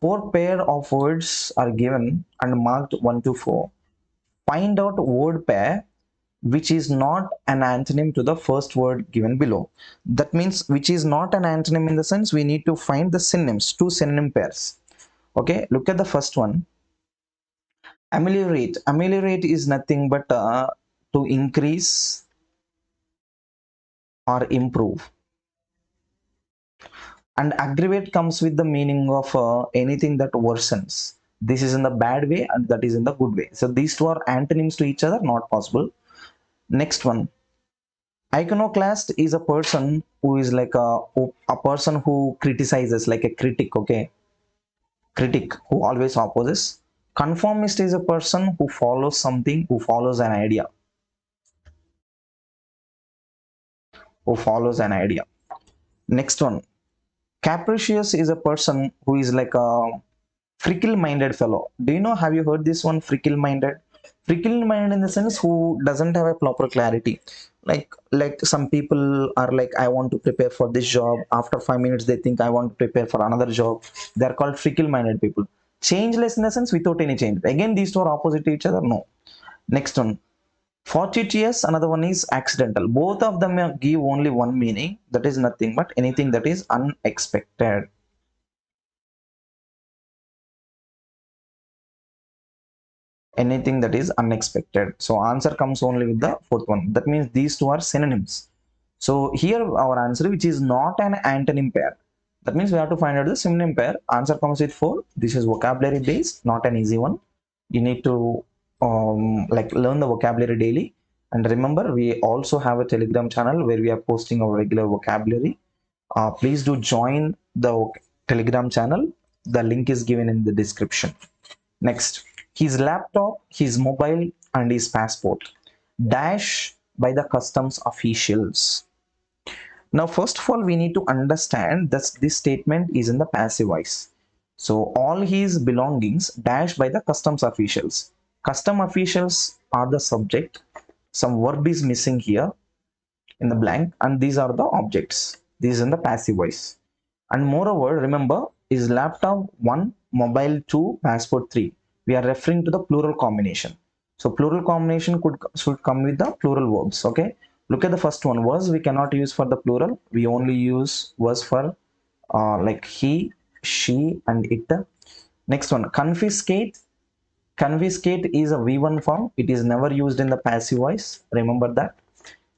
4 pair of words are given and marked 1 to 4. Find out word pair which is not an antonym to the first word given below. That means which is not an antonym in the sense we need to find the synonyms, 2 synonym pairs. Okay, look at the first one. Ameliorate. Ameliorate is nothing but to increase or improve. And aggravate comes with the meaning of anything that worsens. This is in the bad way and that is in the good way. So these two are antonyms to each other, not possible. Next one. Iconoclast is a person who is like a person who criticizes, like a critic. Okay, critic who always opposes. Conformist is a person who follows something, who follows an idea. Who follows an idea. Next one. Capricious is a person who is like a fickle-minded fellow. Do you know, have you heard this one, fickle-minded? Fickle-minded in the sense who doesn't have a proper clarity. Like some people are like, I want to prepare for this job. After 5 minutes, they think I want to prepare for another job. They're called fickle-minded people. Changeless in the sense without any change. Again, these two are opposite to each other? No. Next one. Fortuitous, another one is accidental. Both of them give only one meaning. That is nothing but anything that is unexpected. Anything that is unexpected. So answer comes only with the fourth one. That means these two are synonyms. So here our answer, which is not an antonym pair. That means we have to find out the synonym pair. Answer comes with 4. This is vocabulary based, not an easy one. You need to like learn the vocabulary daily. And remember, we also have a Telegram channel where we are posting our regular vocabulary. Please do join the Telegram channel. The link is given in the description. Next, his laptop, his mobile, and his passport dash by the customs officials. Now, first of all, we need to understand that this statement is in the passive voice. So, all his belongings dash by the customs officials. Custom officials are the subject. Some verb is missing here in the blank, and these are the objects. This is in the passive voice. And moreover, remember, is laptop 1, mobile 2, passport 3. We are referring to the plural combination. So plural combination should come with the plural verbs. Okay. Look at the first one. Was we cannot use for the plural. We only use was for like he, she, and it. Next one, confiscate. Confiscate is a V1 form. It is never used in the passive voice. Remember that.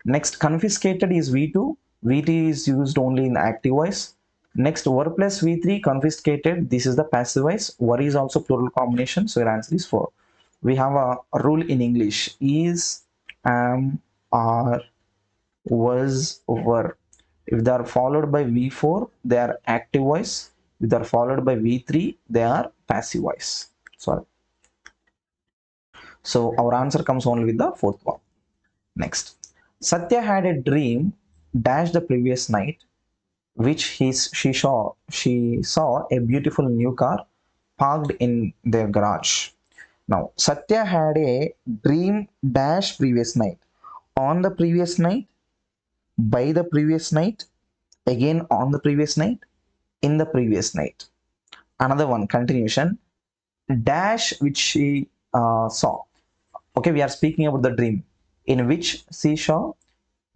Next, confiscated is V2. VT is used only in active voice. Next, were plus V3, confiscated. This is the passive voice. Were is also plural combination. So your answer is 4. We have a rule in English: is, am, are, was, were. If they are followed by V4, they are active voice. If they are followed by V3, they are passive voice. Sorry. So our answer comes only with the fourth one. Next, Satya had a dream dash the previous night, which she saw a beautiful new car parked in their garage. Now, Satya had a dream dash previous night. On the previous night, by the previous night, again on the previous night, in the previous night. Another one, continuation, dash which she saw. Okay, we are speaking about the dream in which she saw,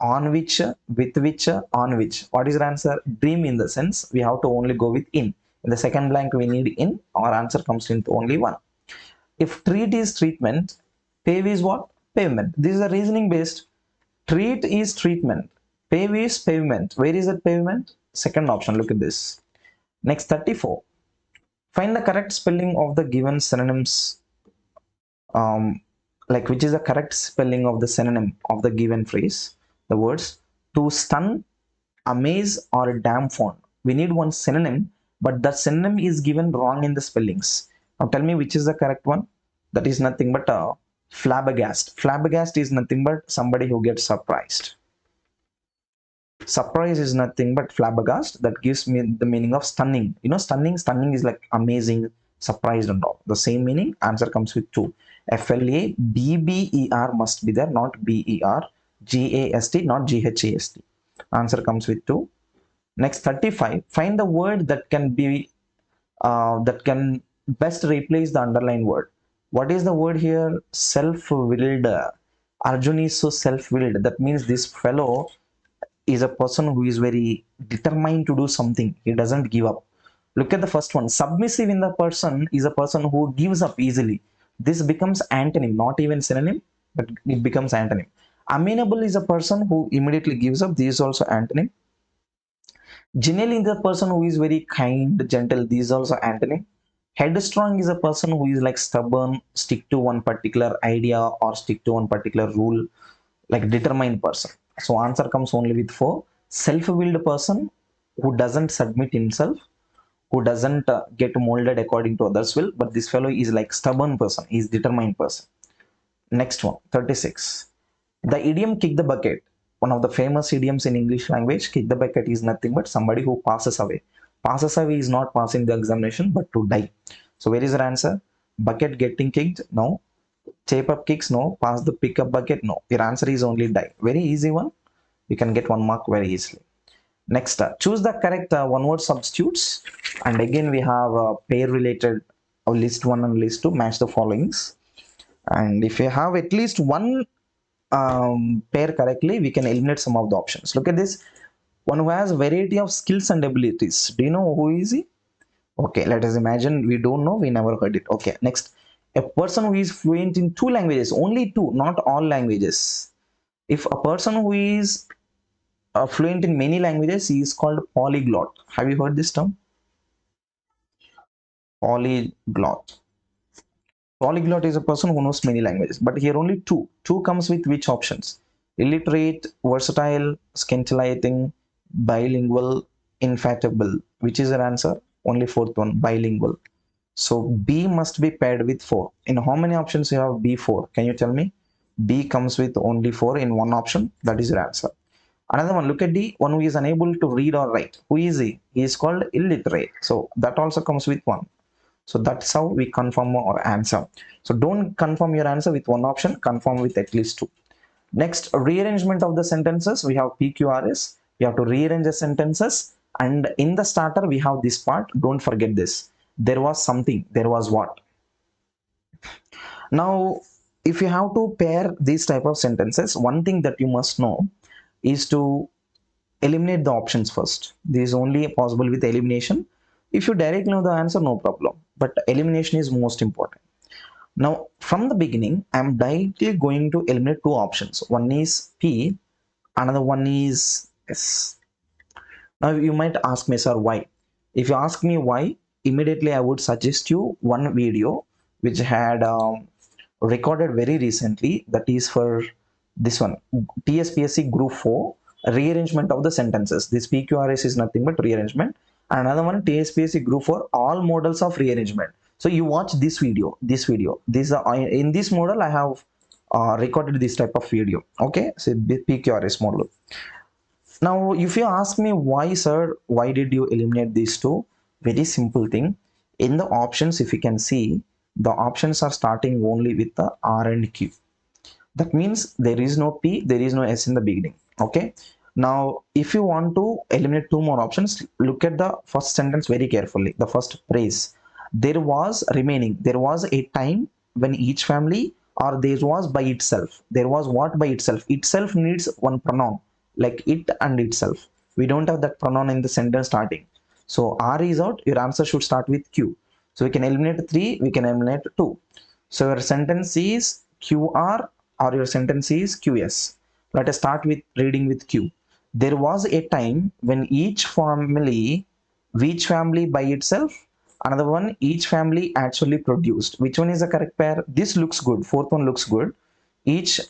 on which, with which, on which. What is your answer? Dream in the sense we have to only go with in. In the second blank we need in. Our answer comes into only one. If treat is treatment, pave is what? Pavement. This is a reasoning based. Treat is treatment. Pave is pavement. Where is that pavement? Second option. Look at this. Next, 34. Find the correct spelling of the given synonyms. Like which is the correct spelling of the synonym of the given phrase. The words to stun, amaze, or dumbfound. We need one synonym, but the synonym is given wrong in the spellings. Now tell me which is the correct one. That is nothing but flabbergast. Flabbergast is nothing but somebody who gets surprised. Surprise is nothing but flabbergast. That gives me the meaning of stunning. You know, stunning is like amazing, surprised, and all. The same meaning. Answer comes with 2. FLABBER must be there, not BER. GAST, not GHAST. Answer comes with 2. Next, 35. Find the word that can best replace the underlined word. What is the word here? Self-willed. Arjun is so self-willed. That means this fellow is a person who is very determined to do something. He doesn't give up. Look at the first one. Submissive in the person is a person who gives up easily. This becomes antonym, not even synonym, but it becomes antonym. Amenable is a person who immediately gives up. This is also antonym. Genial is the person who is very kind, gentle. This is also antonym. Headstrong is a person who is like stubborn, stick to one particular idea or stick to one particular rule, like determined person. So answer comes only with 4. Self-willed person who doesn't submit himself, who doesn't get molded according to others' will, but this fellow is like stubborn person, he is determined person. Next one, 36. The idiom kick the bucket, one of the famous idioms in English language. Kick the bucket is nothing but somebody who passes away. Passes away is not passing the examination, but to die. So where is your answer? Bucket getting kicked? No. Tape up kicks? No. Pass the pick up bucket? No. Your answer is only die. Very easy one. You can get 1 mark very easily. Next, choose the correct one word substitutes. And again, we have pair related list 1 and list 2, match the followings. And if you have at least one pair correctly, we can eliminate some of the options. Look at this. One who has variety of skills and abilities. Do you know who is he? Okay, let us imagine we don't know, we never heard it. Okay, next. A person who is fluent in 2 languages, only 2, not all languages. If a person who is fluent in many languages, he is called polyglot. Have you heard this term? Polyglot. Polyglot is a person who knows many languages, but here only 2. 2 comes with which options? Illiterate, versatile, scintillating, bilingual, infallible. Which is your answer? Only 4th one, bilingual. So B must be paired with 4. In how many options you have B4? Can you tell me? B comes with only 4 in one option. That is your answer. Another one, look at D, one who is unable to read or write. Who is he? He is called illiterate. So that also comes with 1. So that's how we confirm our answer. So don't confirm your answer with one option, confirm with at least 2. Next, rearrangement of the sentences. We have PQRS. We have to rearrange the sentences. And in the starter, we have this part. Don't forget this. There was something. There was what? Now, if you have to pair these type of sentences, one thing that you must know is to eliminate the options first. This is only possible with elimination. If you directly know the answer, no problem. But elimination is most important. Now, from the beginning, I am directly going to eliminate 2 options. One is P, another one is S. Now, you might ask me, sir, why? If you ask me why, immediately I would suggest you one video which had recorded very recently. That is for this one, Tspsc Group 4, rearrangement of the sentences. This PQRS is nothing but rearrangement. Another one, Tspsc Group 4, all models of rearrangement. So you watch this video. In this model, I have recorded this type of video. Okay, so PQRS model. Now, if you ask me why, sir, why did you eliminate these 2? Very simple thing. In the options, if you can see, the options are starting only with the R and Q. That means there is no P, there is no S in the beginning. Okay. Now, if you want to eliminate 2 more options, look at the first sentence very carefully. The first phrase. There was remaining. There was a time when each family, or there was by itself. There was what by itself? Itself needs one pronoun, like it and itself. We don't have that pronoun in the sentence starting. So R is out. Your answer should start with Q. So we can eliminate 3, we can eliminate 2. So your sentence is QR or your sentence is QS. Let us start with reading with Q. There was a time when each family by itself, another one, each family actually produced. Which one is the correct pair? This looks good. 4th one looks good. Each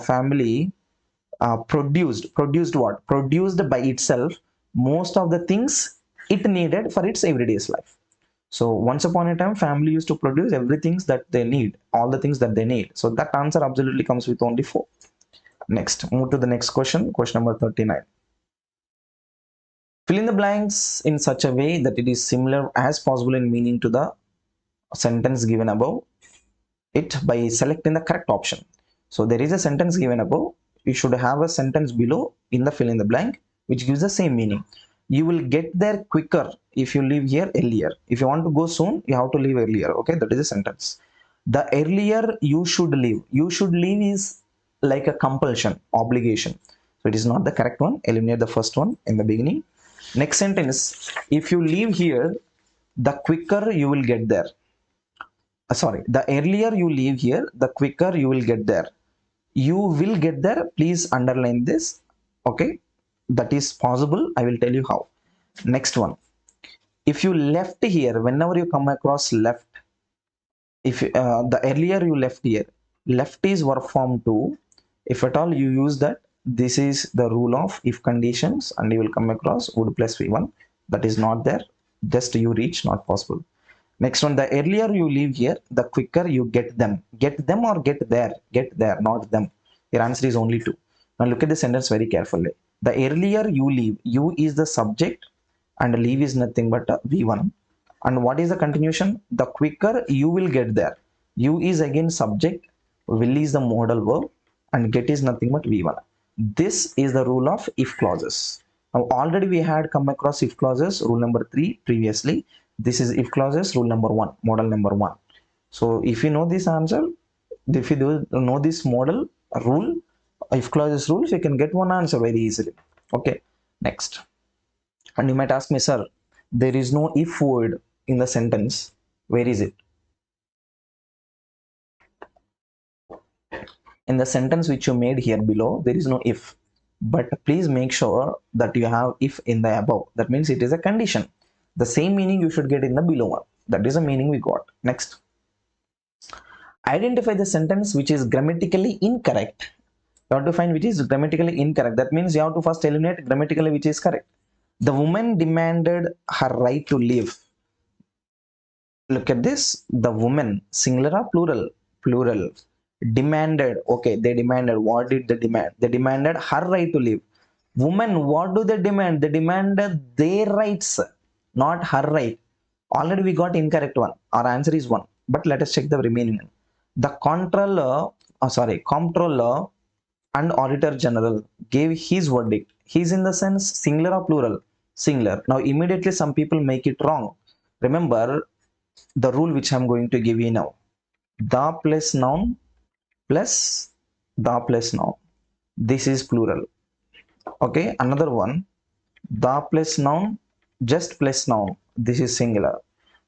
family produced what? Produced by itself most of the things it needed for its everyday life. So once upon a time, family used to produce everything that they need, all the things that they need. So that answer absolutely comes with only 4. Next, move to the next question, question number 39. Fill in the blanks in such a way that it is similar as possible in meaning to the sentence given above it by selecting the correct option. So there is a sentence given above. You should have a sentence below in the fill in the blank which gives the same meaning. You will get there quicker if you leave here earlier. If you want to go soon, you have to leave earlier. Okay, that is a sentence. The earlier you should leave. You should leave is like a compulsion, obligation. So it is not the correct one. Eliminate the first one in the beginning. Next sentence, if you leave here, the quicker you will get there. The earlier you leave here, the quicker you will get there. You will get there. Please underline this. Okay, that is possible. I will tell you how. Next one, if you left here, whenever you come across left, if the earlier you left here, left is verb form 2. If at all you use that, this is the rule of if conditions, and you will come across would plus v1. That is not there. Just you reach, not possible. Next one, the earlier you leave here, the quicker you get them. Get them or get there? Get there, not them. Your answer is only 2. Now look at the sentence very carefully. The earlier you leave, you is the subject and leave is nothing but v1. And what is the continuation? The quicker you will get there. You is again subject, will is the modal verb, and get is nothing but v1. This is the rule of if clauses. Now already we had come across if clauses, rule number 3 previously. This is if clauses rule number 1, model number 1. So if you know this answer, if you do know this model rule, if clauses rules, you can get one answer very easily. Okay, next. And you might ask me, sir, there is no if word in the sentence. Where is it? In the sentence which you made here below, there is no if. But please make sure that you have if in the above. That means it is a condition. The same meaning you should get in the below one. That is the meaning we got. Next. Identify the sentence which is grammatically incorrect. You have to find which is grammatically incorrect. That means you have to first eliminate grammatically which is correct. The woman demanded her right to live. Look at this. The woman, singular or plural? Plural. Demanded. Okay, they demanded. What did they demand? They demanded her right to live. Women, what do they demand? They demanded their rights, not her right. Already we got incorrect one. Our answer is 1. But let us check the remaining one. The comptroller and auditor general gave his verdict. His in the sense singular or plural? Singular. Now immediately some people make it wrong. Remember the rule which I'm going to give you now. The plus noun plus the plus noun. This is plural. Okay, another one. The plus noun, just plus noun. This is singular.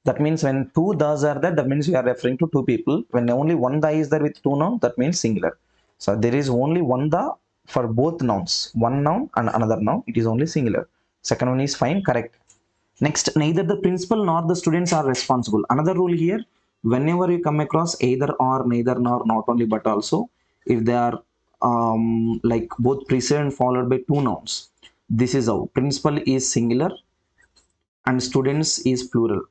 That means when two thus are there, that means we are referring to two people. When only one the is there with two nouns, that means singular. So there is only one the for both nouns. One noun and another noun. It is only singular. Second one is fine, correct. Next, neither the principal nor the students are responsible. Another rule here, whenever you come across either or, neither nor, not only but also, if they are like both preceded followed by two nouns, this is how principal is singular and students is plural.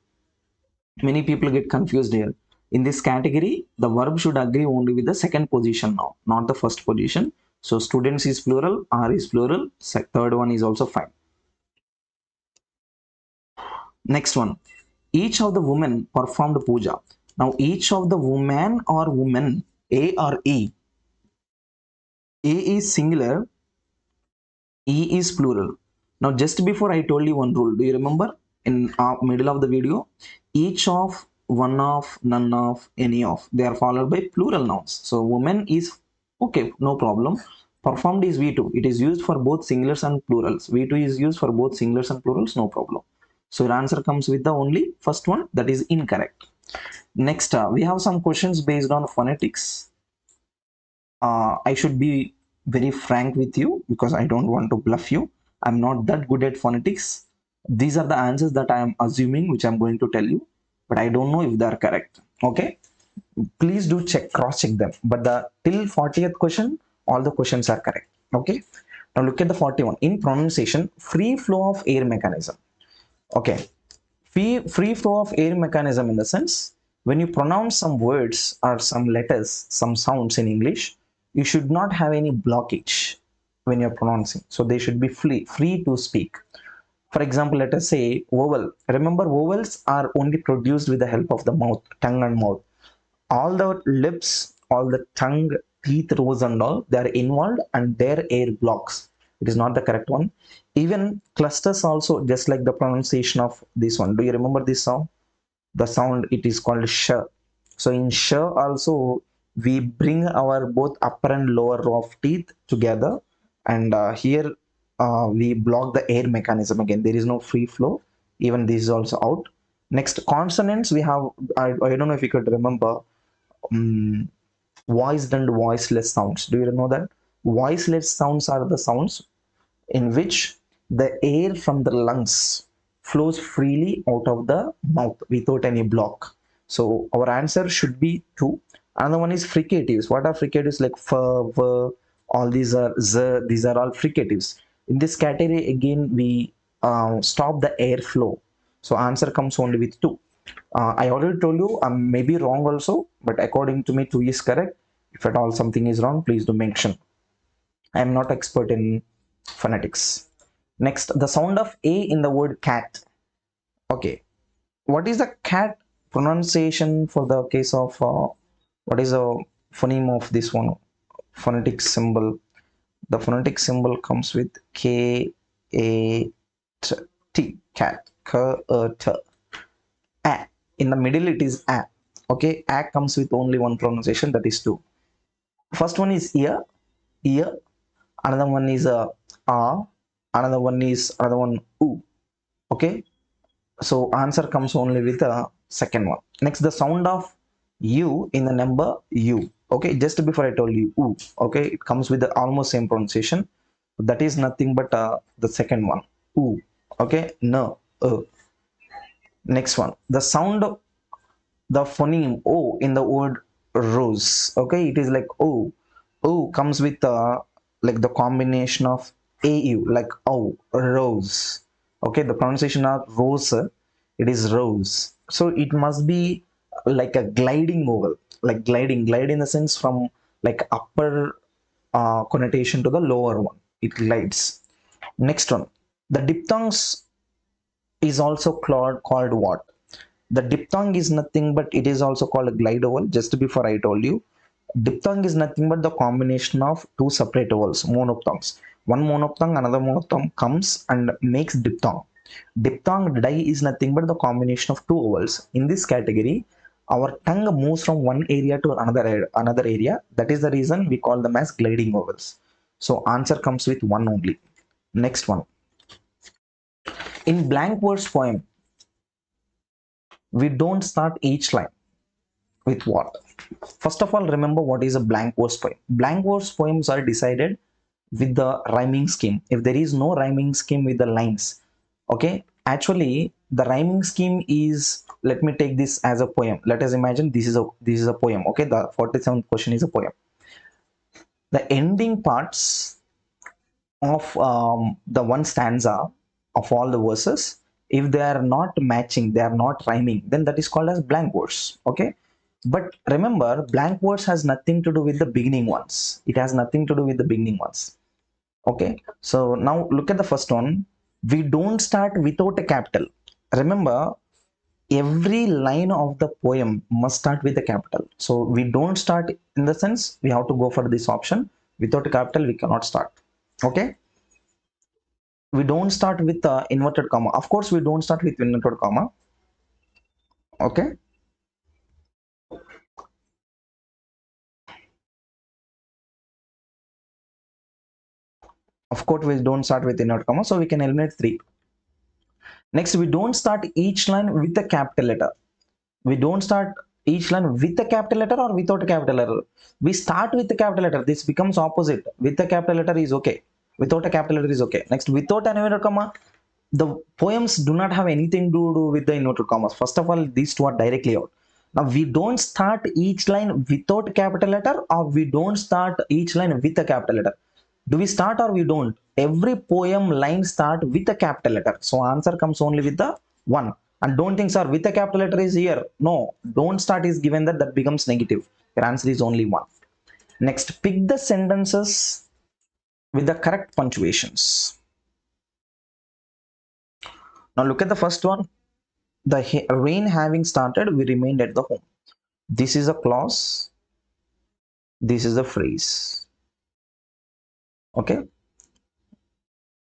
Many people get confused here. In this category, the verb should agree only with the second position now, not the first position. So students is plural, are is plural, third one is also fine. Next one, each of the women performed puja. Now each of the woman or women, A or E, A is singular, E is plural. Now just before I told you one rule, do you remember in middle of the video, each of, one of, none of, any of, they are followed by plural nouns. So woman is okay, no problem. Performed is V2. It is used for both singulars and plurals. V2 is used for both singulars and plurals, no problem. So your answer comes with the only first one, that is incorrect. Next, we have some questions based on phonetics. I should be very frank with you because I don't want to bluff you. I'm not that good at phonetics. These are the answers that I am assuming, which I'm going to tell you, but I don't know if they are correct. Okay, please do check, cross check them. But the till 40th question, all the questions are correct. Okay, now look at the 41. In pronunciation, free flow of air mechanism. Okay, free flow of air mechanism in the sense, when you pronounce some words or some letters, some sounds in English, you should not have any blockage when you're pronouncing. So they should be free to speak. For example, let us say vowel. Remember, vowels are only produced with the help of the mouth, tongue and mouth. All the lips, all the tongue, teeth, rows and all, they are involved and their air blocks. It is not the correct one. Even clusters also, just like the pronunciation of this one. Do you remember this sound? The sound, it is called sh. So in sh also, we bring our both upper and lower row of teeth together, and here we block the air mechanism. Again, there is no free flow. Even this is also out. Next, consonants, we have, I don't know if you could remember, um, voiced and voiceless sounds. Do you know that? Voiceless sounds are the sounds in which the air from the lungs flows freely out of the mouth without any block. So our answer should be 2. Another one is fricatives. What are fricatives? Like f, v, all these are z, these are all fricatives. In this category, again, we stop the air flow. So answer comes only with 2. I already told you I may be wrong also, but according to me, 2 is correct. If at all something is wrong, please do mention. I am not expert in phonetics. Next, the sound of A in the word cat. Okay, what is the cat pronunciation for the case of what is the phoneme of this one? Phonetic symbol. The phonetic symbol comes with K A T, cat. K A T. In the middle it is a. Okay, a comes with only one pronunciation, that is two. First one is ear, ear. Another one is a. Another one is u. Okay, so answer comes only with the second one. Next, the sound of u in the number u. Okay, just before I told you u. Okay, it comes with the almost same pronunciation. That is nothing but the second one, u. Okay, no. Next one, the sound, the phoneme o in the word rose. Okay, it is like o. O comes with like the combination of au, like oh, rose. Okay, the pronunciation of rose, it is rose. So it must be like a gliding vowel, like glide in the sense from like upper connotation to the lower one. It glides. Next one, the diphthongs is also called what? The diphthong is nothing but it is also called a glide vowel. Just before I told you, diphthong is nothing but the combination of two separate vowels, monophthongs. One monophthong, another monophthong comes and makes diphthong. Diphthong die is nothing but the combination of two vowels. In this category, our tongue moves from one area to another area. That is the reason we call them as gliding vowels. So answer comes with one only. Next one. In blank verse poem, we don't start each line with what? First of all, remember what is a blank verse poem. Blank verse poems are decided with the rhyming scheme. If there is no rhyming scheme with the lines, okay, actually the rhyming scheme is, let me take this as a poem. Let us imagine this is a poem. Okay, the 47th question is a poem. The ending parts of the one stanza of all the verses, if they are not matching, they are not rhyming, then that is called as blank verse. Okay, but remember, blank verse has nothing to do with the beginning ones. It has nothing to do with the beginning ones. Okay, so now look at the first one. We don't start without a capital. Remember, every line of the poem must start with a capital. So we don't start, in the sense we have to go for this option. Without a capital we cannot start. Okay, we don't start with inverted comma. Of course we don't start with inverted comma. Okay, of course we don't start with inverted comma, so we can eliminate 3. Next, we don't start each line with a capital letter. We don't start each line with a capital letter or without a capital letter. We start with the capital letter. This becomes opposite. With a capital letter is okay, without a capital letter is okay. Next, without an inverted comma, the poems do not have anything to do with the inverted commas. First of all, these two are directly out. Now we don't start each line without capital letter, or we don't start each line with a capital letter. Do we start or we don't? Every poem line start with a capital letter. So answer comes only with the 1. And don't think, sir, with a capital letter is here. No, don't start is given, that becomes negative. Your answer is only 1. Next, pick the sentences with the correct punctuations. Now look at the first one. The rain having started, we remained at the home. This is a clause. This is a phrase. Okay.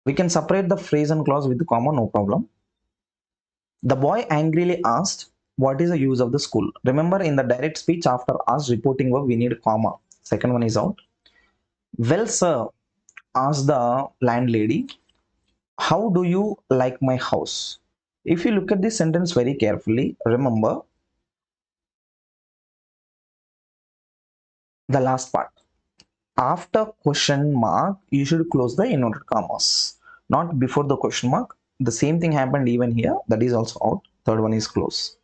We can separate the phrase and clause with the comma, no problem. The boy angrily asked, what is the use of the school? Remember, in the direct speech, after asked reporting verb, we need comma. Second one is out. Well, sir, asked the landlady, how do you like my house? If you look at this sentence very carefully, remember the last part. After question mark, you should close the inverted commas, not before the question mark. The same thing happened even here. That is also out. Third one is close.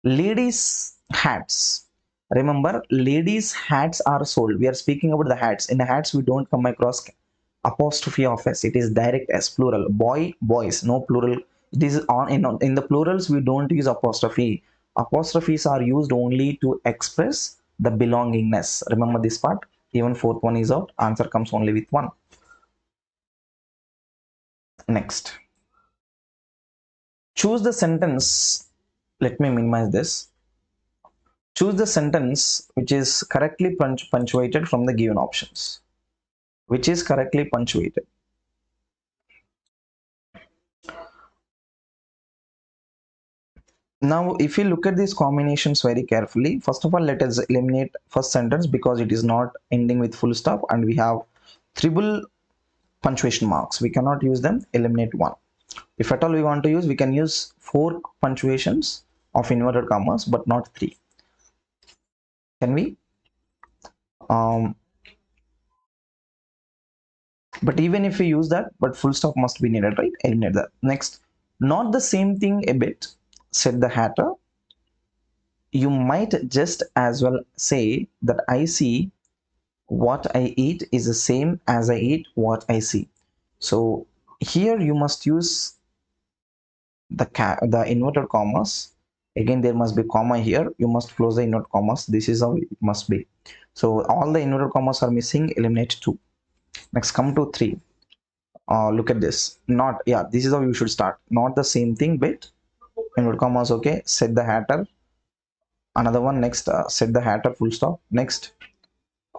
Ladies hats. Remember, ladies hats are sold. We are speaking about the hats. In the hats, we don't come across apostrophe of s. It is direct s, plural. Boy, boys, no plural. It is on in the plurals, we don't use apostrophe. Apostrophes are used only to express the belongingness. Remember this part. Even fourth one is out. Answer comes only with 1. Next, choose the sentence. Let me minimize this. Choose the sentence which is correctly punctuated from the given options. Which is correctly punctuated. Now, if you look at these combinations very carefully, first of all, let us eliminate first sentence because it is not ending with full stop and we have triple punctuation marks. We cannot use them, eliminate one. If at all we want to use, we can use 4 punctuations of inverted commas, but not 3. Can we? But even if we use that, but full stop must be needed, right? Eliminate that. Next, not the same thing a bit, said the hatter. You might just as well say that I see what I eat is the same as I eat what I see. So here you must use the inverted commas. Again, there must be comma here. You must close the inverted commas. This is how it must be. So all the inverted commas are missing. Eliminate 2. Next, come to 3. Look at this. Not, yeah, this is how you should start. Not the same thing, but inverted commas. Okay. Said the hatter. Another one. Next, said the hatter. Full stop. Next,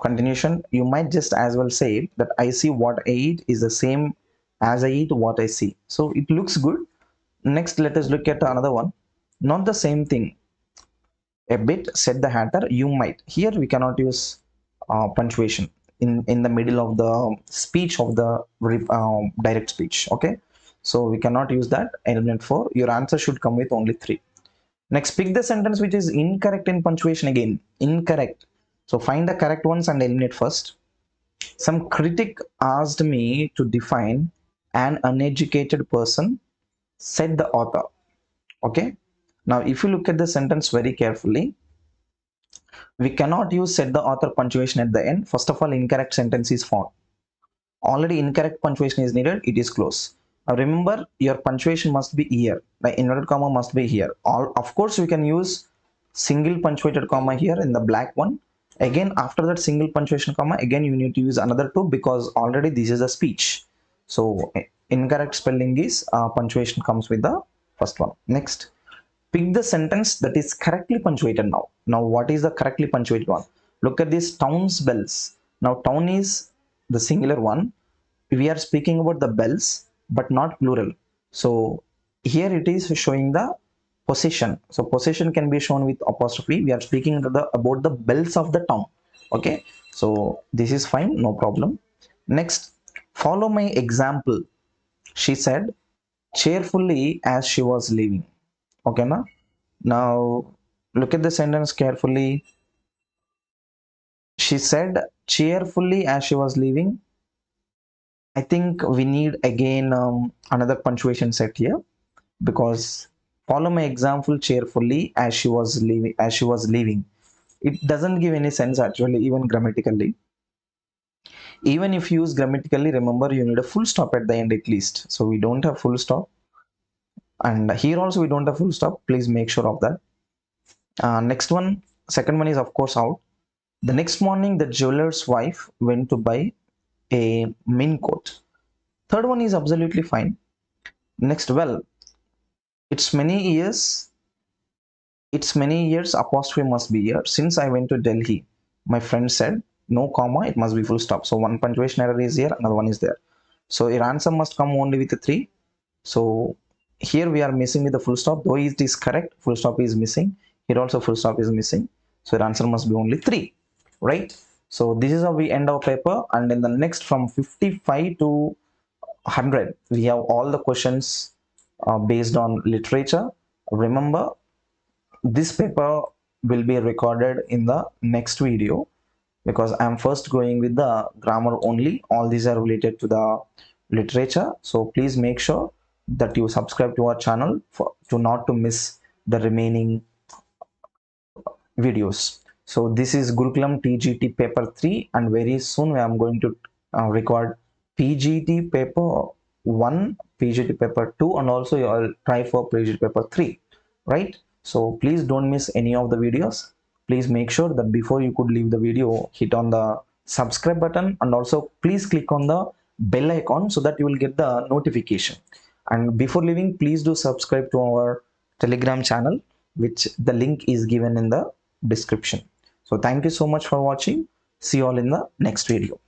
continuation. You might just as well say that I see what I eat is the same as I eat what I see. So it looks good. Next, let us look at another one. Not the same thing a bit, said the hatter. You might. Here we cannot use punctuation in the middle of the speech of the direct speech. Okay, so we cannot use that. Eliminate 4. Your answer should come with only 3. Next, pick the sentence which is incorrect in punctuation. Again, incorrect. So find the correct ones and eliminate first. Some critic asked me to define an uneducated person, said the author. Okay, now if you look at the sentence very carefully, we cannot use said the author punctuation at the end. First of all, incorrect sentence is found. Already incorrect punctuation is needed. It is close. Now remember, your punctuation must be here. The inverted comma must be here. All, of course, we can use single punctuated comma here in the black one. Again, after that single punctuation comma, again you need to use another 2 because already this is a speech. So incorrect spelling is punctuation comes with the first one. Next, pick the sentence that is correctly punctuated now. Now, what is the correctly punctuated one? Look at this, town's bells. Now, town is the singular one. We are speaking about the bells, but not plural. So, here it is showing the possession. So, possession can be shown with apostrophe. We are speaking about the bells of the town. Okay. So, this is fine. No problem. Next, follow my example, she said cheerfully as she was leaving. Okay, now look at the sentence carefully. She said cheerfully as she was leaving. I think we need again another punctuation set here because follow my example cheerfully as she was leaving. It doesn't give any sense actually, even grammatically. Even if you use grammatically, remember you need a full stop at the end at least. So we don't have full stop, and here also we don't have full stop. Please make sure of that. Next one, second one is of course out. The next morning, the jeweler's wife went to buy a mink coat. Third one is absolutely fine. Next, well, it's many years. It's many years. Apostrophe must be here. Since I went to Delhi, my friend said no comma. It must be full stop. So one punctuation error is here. Another one is there. So your answer must come only with a 3. So here we are missing with the full stop. Though it is correct, full stop is missing. Here also full stop is missing. So your answer must be only 3. Right? So this is how we end our paper, and in the next from 55 to 100 we have all the questions based on literature. Remember, this paper will be recorded in the next video because I'm first going with the grammar only. All these are related to the literature, so please make sure that you subscribe to our channel to not to miss the remaining videos. So this is Gurukulam TGT paper 3, and very soon I am going to record PGT paper 1, PGT paper 2, and also I'll try for PGT paper 3, right? So please don't miss any of the videos. Please make sure that before you could leave the video, hit on the subscribe button, and also please click on the bell icon so that you will get the notification. And before leaving, please do subscribe to our Telegram channel, which the link is given in the description. So thank you so much for watching. See you all in the next video.